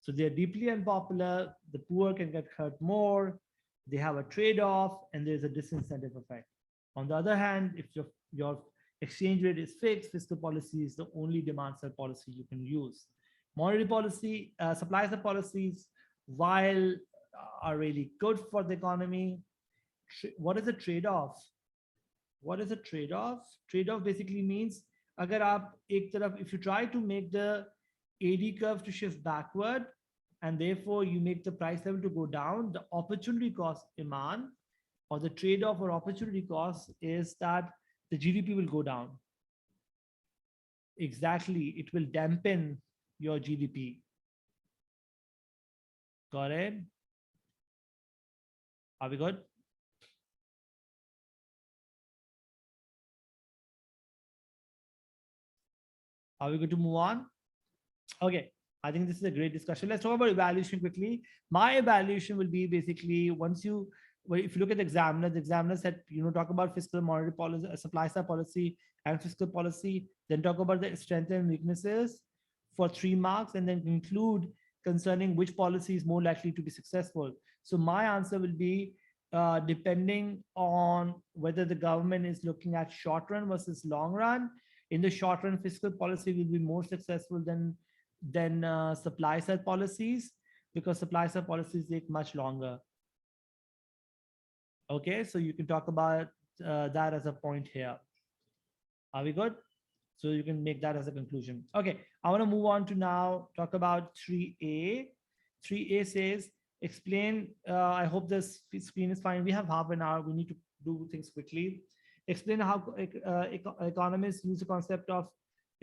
So they're deeply unpopular. The poor can get hurt more. They have a trade-off, and there's a disincentive effect. On the other hand, if your exchange rate is fixed, fiscal policy is the only demand-side policy you can use. Monetary policy, supply-side policies, while are really good for the economy. What is a trade-off? What is a trade-off? Trade-off basically means if you try to make the AD curve to shift backward, and therefore you make the price level to go down, the opportunity cost demand, or the trade-off or opportunity cost, is that the GDP will go down. Exactly, it will dampen your GDP. Got it? Are we good? Are we good to move on? Okay, I think this is a great discussion. Let's talk about evaluation quickly. My evaluation will be basically if you look at the examiner said, you know, talk about fiscal monetary policy, supply side policy, and fiscal policy, then talk about the strengths and weaknesses for 3 marks, and then conclude concerning which policy is more likely to be successful. So my answer will be depending on whether the government is looking at short run versus long run. In the short run, fiscal policy will be more successful than supply side policies, because supply side policies take much longer. Okay, so you can talk about that as a point here. Are we good? So you can make that as a conclusion. Okay, I want to move on to now talk about 3A. 3A says, explain, I hope this screen is fine. We have half an hour. We need to do things quickly. Explain how economists use the concept of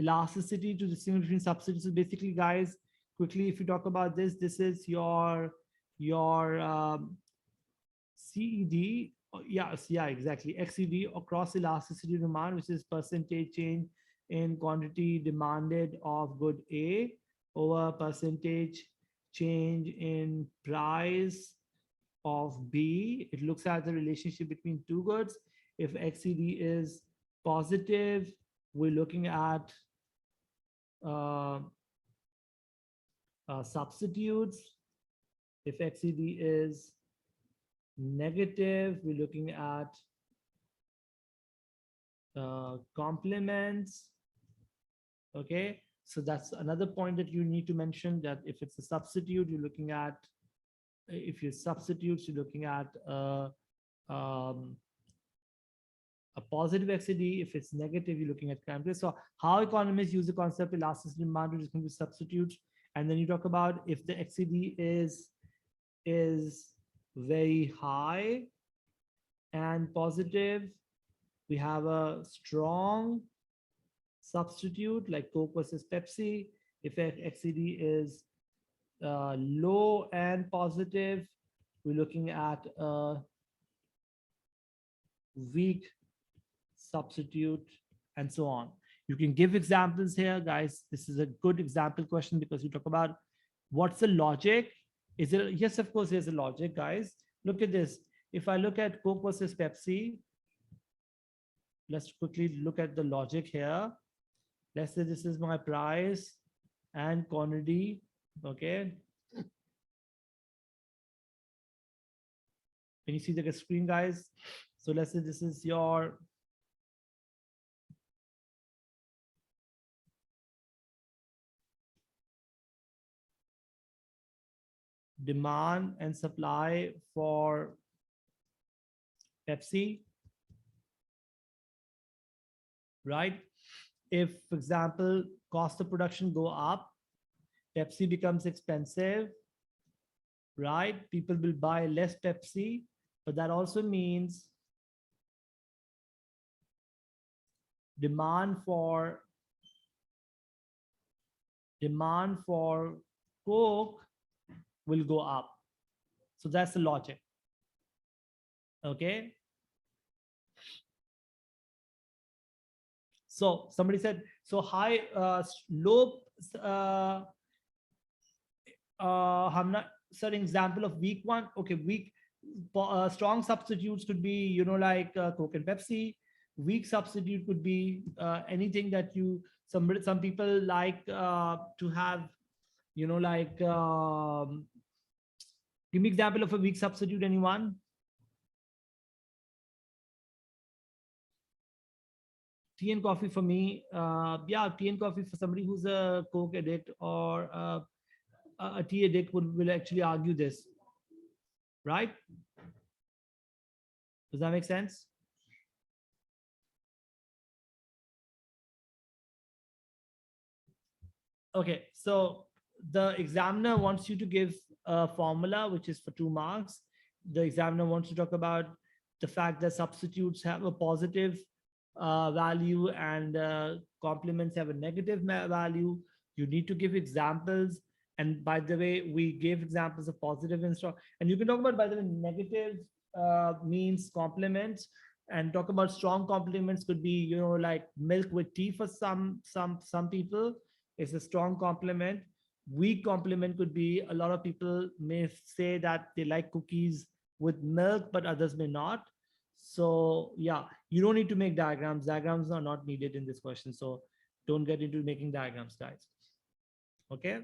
elasticity to distinguish between subsidies. So basically, guys, quickly, if you talk about this, this is your CED. Yeah, exactly. XED, or cross elasticity demand, which is percentage change in quantity demanded of good A over percentage change in price of B. It looks at the relationship between two goods. If XED is positive, we're looking at substitutes. If XED is negative, we're looking at complements. Okay, so that's another point that you need to mention, that if it's a substitute, you're looking at, if you substitutes, you're looking at a positive XED. If it's negative, you're looking at complements. So how economists use the concept of elasticity demand to distinguish substitutes. And then you talk about if the XED is very high and positive, we have a strong substitute like Coke versus Pepsi. If XED is low and positive, we're looking at a weak substitute, and so on. You can give examples here, guys. This is a good example question, because you talk about what's the logic. Is it? Yes, of course, there's a logic, guys. Look at this. If I look at Coke versus Pepsi, let's quickly look at the logic here. Let's say this is my price and quantity. Okay. Can you see the screen, guys? So let's say this is your demand and supply for Pepsi, right? If, for example, cost of production go up, Pepsi becomes expensive, right? People will buy less Pepsi, but that also means demand for Coke will go up. So that's the logic. Okay. So somebody said, so low, I'm not certain example of weak one. Okay, weak, strong substitutes could be, like Coke and Pepsi. Weak substitute could be anything that some people like to have, like, give me example of a weak substitute, anyone? Tea and coffee for me. Yeah, tea and coffee for somebody who's a Coke addict or a tea addict will actually argue this, right? Does that make sense? Okay, so the examiner wants you to give a formula which is for 2 marks. The examiner wants to talk about the fact that substitutes have a positive value and complements have a negative value. You need to give examples. And by the way, we gave examples of positive and strong. And you can talk about, by the way, negative means complements, and talk about strong complements could be, like milk with tea for some people is a strong complement. Weak complement could be, a lot of people may say that they like cookies with milk, but others may not. So yeah, you don't need to make diagrams. Diagrams are not needed in this question. So don't get into making diagrams, guys. Okay.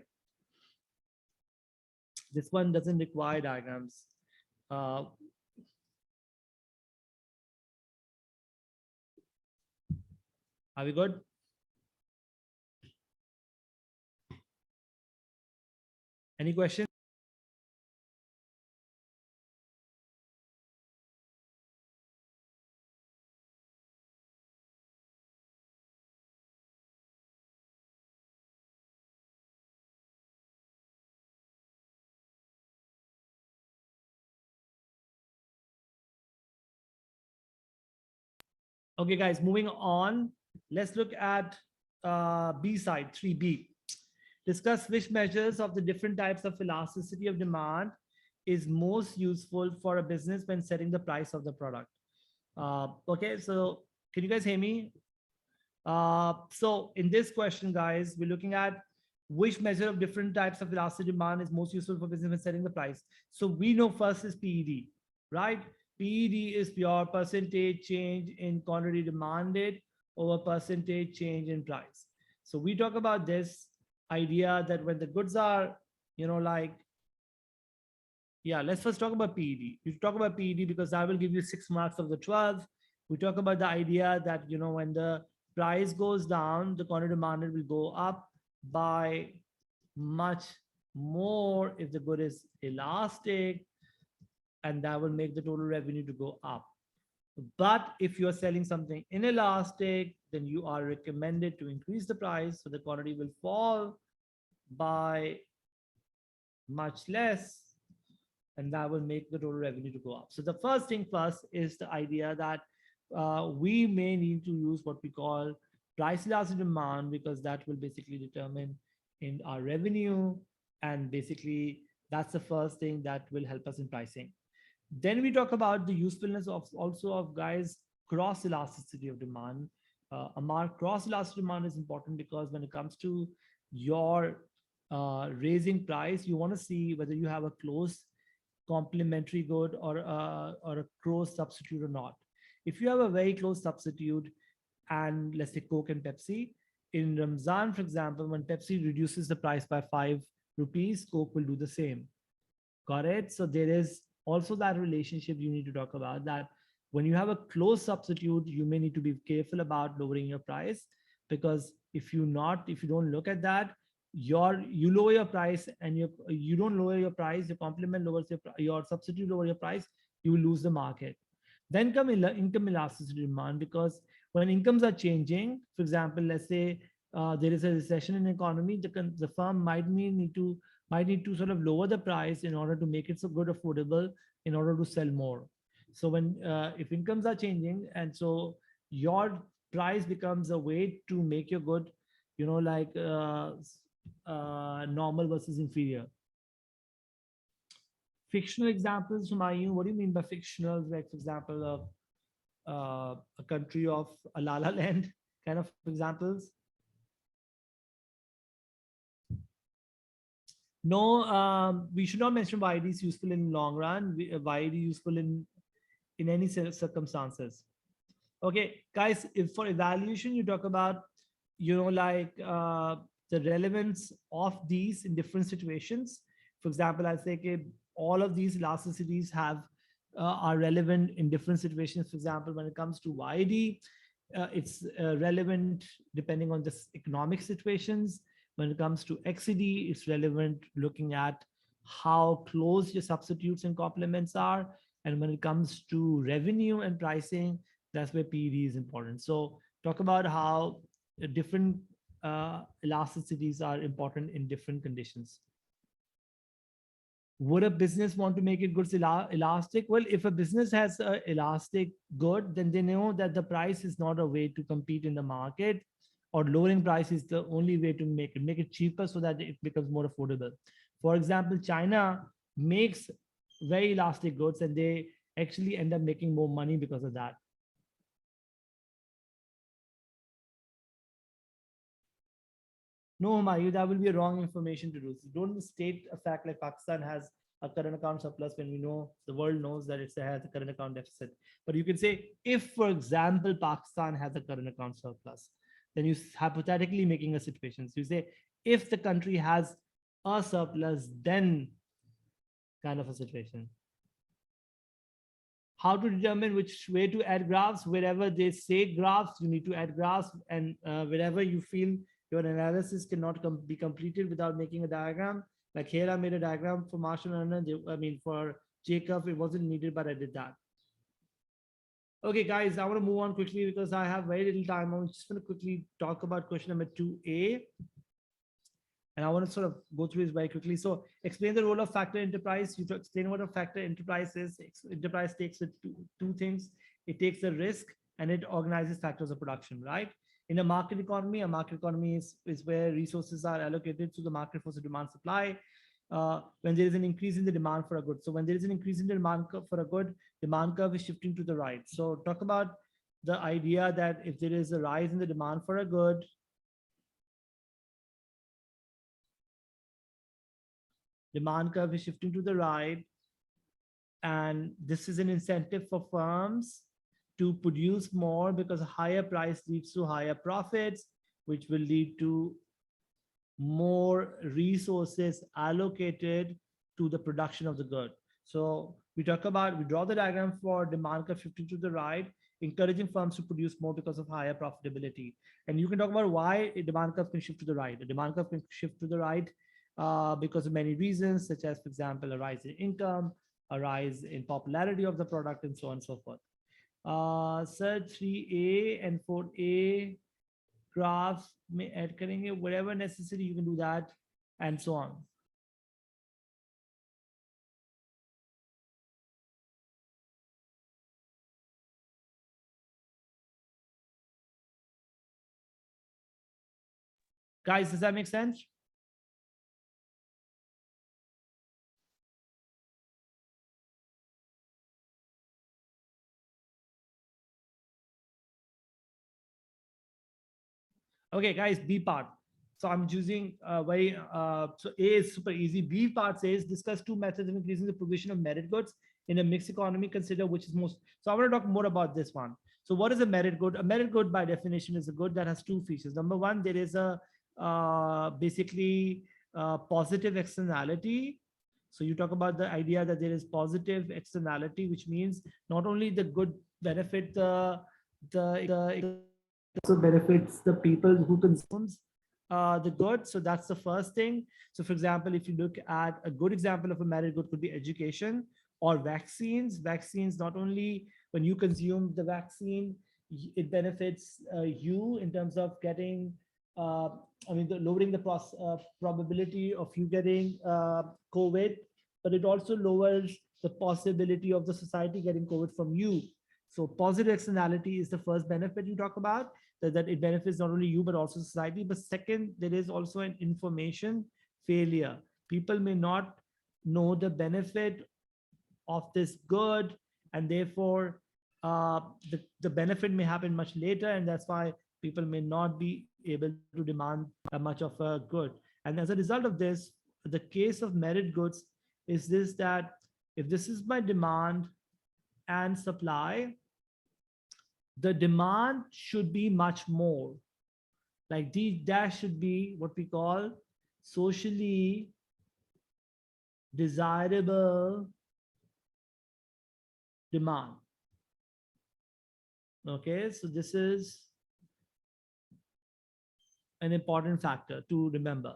This one doesn't require diagrams. Are we good? Any questions? Okay, guys, moving on. Let's look at B side, 3B. Discuss which measures of the different types of elasticity of demand is most useful for a business when setting the price of the product. Okay, so can you guys hear me? So in this question, guys, we're looking at which measure of different types of elastic demand is most useful for business when setting the price. So we know first is PED, right? PED is pure percentage change in quantity demanded over percentage change in price. So we talk about this idea that when the goods are, like, yeah, let's first talk about PED. You talk about PED because I will give you 6 marks of the 12. We talk about the idea that, when the price goes down, the quantity demanded will go up by much more if the good is elastic, and that will make the total revenue to go up. But if you're selling something inelastic, then you are recommended to increase the price, so the quantity will fall by much less, and that will make the total revenue to go up. So the first thing first is the idea that we may need to use what we call price elastic demand, because that will basically determine in our revenue, and basically that's the first thing that will help us in pricing. Then we talk about the usefulness of also of, guys, cross elasticity of demand. Amar, cross elastic demand is important because when it comes to your raising price, you want to see whether you have a close complementary good or a close substitute or not. If you have a very close substitute, and let's say Coke and Pepsi, in Ramzan, for example, when Pepsi reduces the price by 5 rupees, Coke will do the same. Got it? So there is also that relationship you need to talk about, that when you have a close substitute, you may need to be careful about lowering your price, because if you don't look at that, you lower your price, and you don't lower your price, your complement lowers your substitute lower your price, you will lose the market. Then come income elasticity demand, because when incomes are changing, for example, let's say there is a recession in the economy, the firm might need to sort of lower the price in order to make it so good affordable in order to sell more. So when if incomes are changing, and so your price becomes a way to make your good, like normal versus inferior. Fictional examples, Humayun, what do you mean by fictional? Like, for example, a country of a La La Land kind of examples? No, we should not mention why it is useful in long run, why it is useful in any circumstances. Okay, guys, if for evaluation you talk about, like the relevance of these in different situations. For example, I say, okay, all of these elasticities are relevant in different situations. For example, when it comes to YD, it's relevant depending on the economic situations. When it comes to XCD, it's relevant looking at how close your substitutes and complements are. And when it comes to revenue and pricing, that's where PED is important. So talk about how different elasticities are important in different conditions. Would a business want to make it goods elastic? Well, if a business has an elastic good, then they know that the price is not a way to compete in the market, or lowering price is the only way to make it cheaper so that it becomes more affordable. For example, China makes very elastic goods, and they actually end up making more money because of that. No, Mayu, that will be a wrong information to do. So don't state a fact like Pakistan has a current account surplus when we know the world knows that it has a current account deficit. But you can say, if, for example, Pakistan has a current account surplus, then you hypothetically making a situation. So you say, if the country has a surplus, then kind of a situation. How to determine which way to add graphs? Wherever they say graphs, you need to add graphs, and wherever you feel your analysis cannot be completed without making a diagram. Like here, I made a diagram for Marshall and for Jacob, it wasn't needed, but I did that. Okay, guys, I want to move on quickly because I have very little time. I'm just going to quickly talk about question number 2A. And I want to sort of go through this very quickly. So explain the role of factor enterprise. You explain what a factor enterprise is. Enterprise takes two things. It takes the risk and it organizes factors of production, right? In a market economy is where resources are allocated to the market for the demand supply. When there is an increase in the demand for a good. So when there is an increase in the demand for a good, demand curve is shifting to the right. So talk about the idea that if there is a rise in the demand for a good, demand curve is shifting to the right. And this is an incentive for firms to produce more because a higher price leads to higher profits, which will lead to more resources allocated to the production of the good. So we draw the diagram for demand curve shifting to the right, encouraging firms to produce more because of higher profitability. And you can talk about why a demand curve can shift to the right. A demand curve can shift to the right because of many reasons, such as, for example, a rise in income, a rise in popularity of the product, and so on and so forth. Search 3A and 4A graphs में add करेंगे, whatever necessary you can do that, and so on. Guys, does that make sense? Okay, guys, B part. So I'm choosing so A is super easy. B part says discuss two methods of increasing the provision of merit goods in a mixed economy. Consider which is most. So I want to talk more about this one. So what is a merit good? A merit good by definition is a good that has two features. Number one, there is a basically positive externality. So you talk about the idea that there is positive externality, which means not only the good benefit the also benefits the people who consumes, the good. So that's the first thing. So for example, if you look at a good example of a merit good could be education or vaccines. Vaccines, not only when you consume the vaccine, it benefits you in terms of getting, uh, lowering the probability of you getting COVID, but it also lowers the possibility of the society getting COVID from you. So positive externality is the first benefit you talk about, that it benefits not only you but also society. But second, there is also an information failure. People may not know the benefit of this good, and therefore the benefit may happen much later, and that's why people may not be able to demand much of a good. And as a result of this, the case of merit goods is this, that if this is my demand and supply, the demand should be much more. Like that should be what we call socially desirable demand. Okay, so this is an important factor to remember.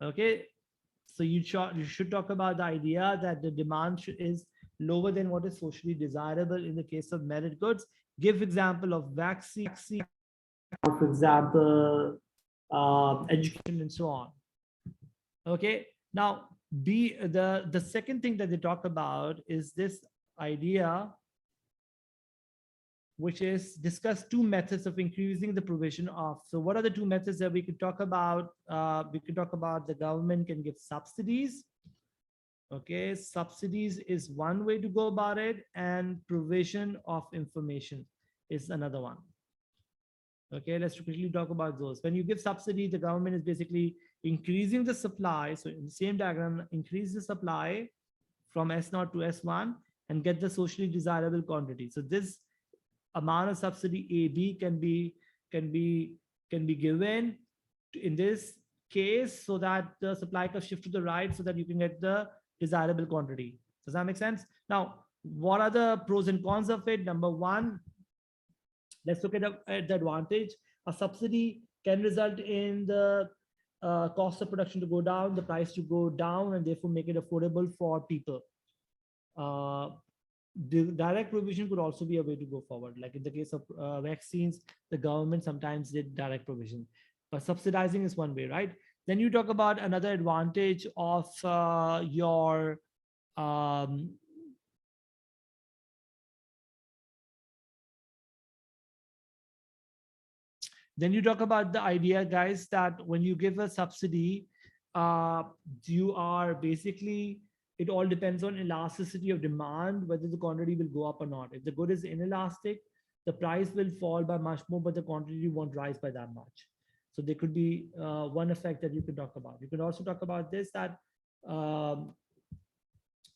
Okay, so you should talk about the idea that the demand is lower than what is socially desirable in the case of merit goods. Give example of vaccine, for example, education, and so on. Okay, now the second thing that they talk about is this idea, which is discuss two methods of increasing the provision of. So what are the two methods that we could talk about? We could talk about the government can give subsidies. Okay, subsidies is one way to go about it, and provision of information is another one. Okay, let's quickly talk about those. When you give subsidy, the government is basically increasing the supply. So in the same diagram, increase the supply from S0 to S1 and get the socially desirable quantity. So this amount of subsidy AB can be given in this case, so that the supply curve shift to the right so that you can get the desirable quantity. Does that make sense? Now, what are the pros and cons of it? Number one, let's look at the advantage. A subsidy can result in the cost of production to go down, the price to go down, and therefore make it affordable for people. The direct provision could also be a way to go forward. Like in the case of vaccines, the government sometimes did direct provision, but subsidizing is one way, right? Then you talk about another advantage of your then you talk about the idea, guys, that when you give a subsidy, uh, you are basically, it all depends on elasticity of demand, whether the quantity will go up or not. If the good is inelastic, the price will fall by much more, but the quantity won't rise by that much. So there could be one effect that you can talk about. You can also talk about this, that um,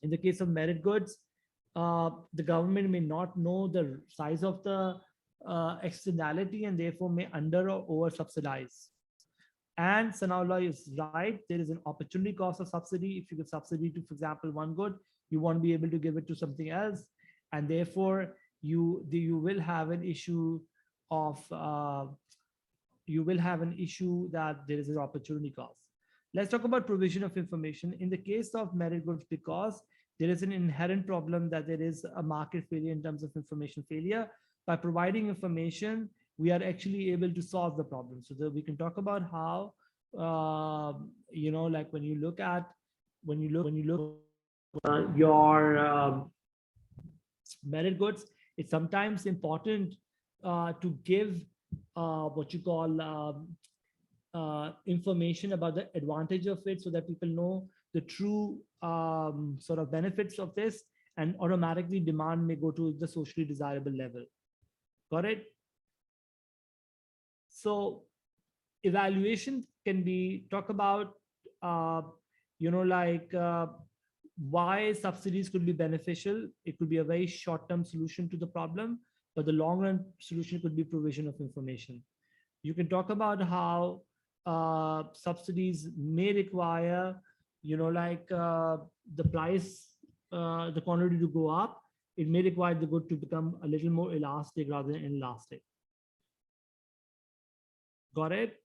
in the case of merit goods, the government may not know the size of the externality, and therefore may under or over subsidize. And Sanaullah is right. There is an opportunity cost of subsidy. If you give subsidy to, for example, one good, you won't be able to give it to something else, and therefore you will have an issue of that there is an opportunity cost. Let's talk about provision of information. In the case of merit goods, because there is an inherent problem that there is a market failure in terms of information failure. By providing information, we are actually able to solve the problem. So that we can talk about how, like when you look at, your merit goods, it's sometimes important to give what you call information about the advantage of it, so that people know the true sort of benefits of this, and automatically demand may go to the socially desirable level. Got it? So evaluation can be talk about, why subsidies could be beneficial. It could be a very short-term solution to the problem, but the long-run solution could be provision of information. You can talk about how subsidies may require, the price, the quantity to go up. It may require the good to become a little more elastic rather than inelastic. Got it?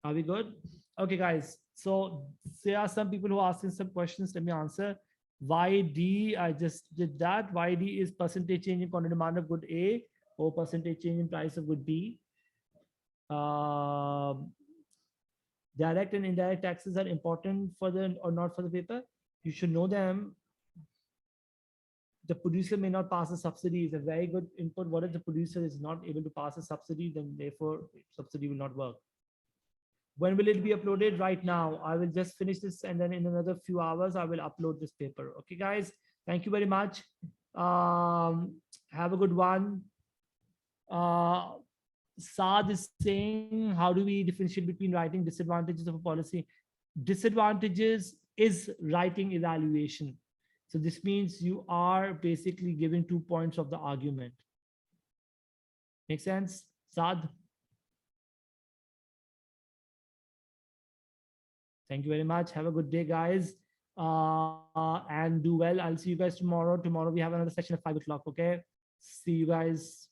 Are we good? Okay, guys. So there are some people who are asking some questions. Let me answer. YD, I just did that. YD is percentage change in quantity demand of good A or percentage change in price of good B. Um, Direct and indirect taxes are important for the or not for the paper. You should know them. The producer may not pass a subsidy is a very good input. What if the producer is not able to pass a subsidy? Then therefore subsidy will not work. When will it be uploaded? Right now. I will just finish this and then in another few hours I will upload this paper. Okay, guys. Thank you very much. Have a good one. Uh, Saad is saying, how do we differentiate between writing disadvantages of a policy? Disadvantages is writing evaluation. So this means you are basically giving 2 points of the argument. Make sense, Saad? Thank you very much. Have a good day, guys. And do well. I'll see you guys tomorrow. Tomorrow we have another session at 5 o'clock. Okay. See you guys.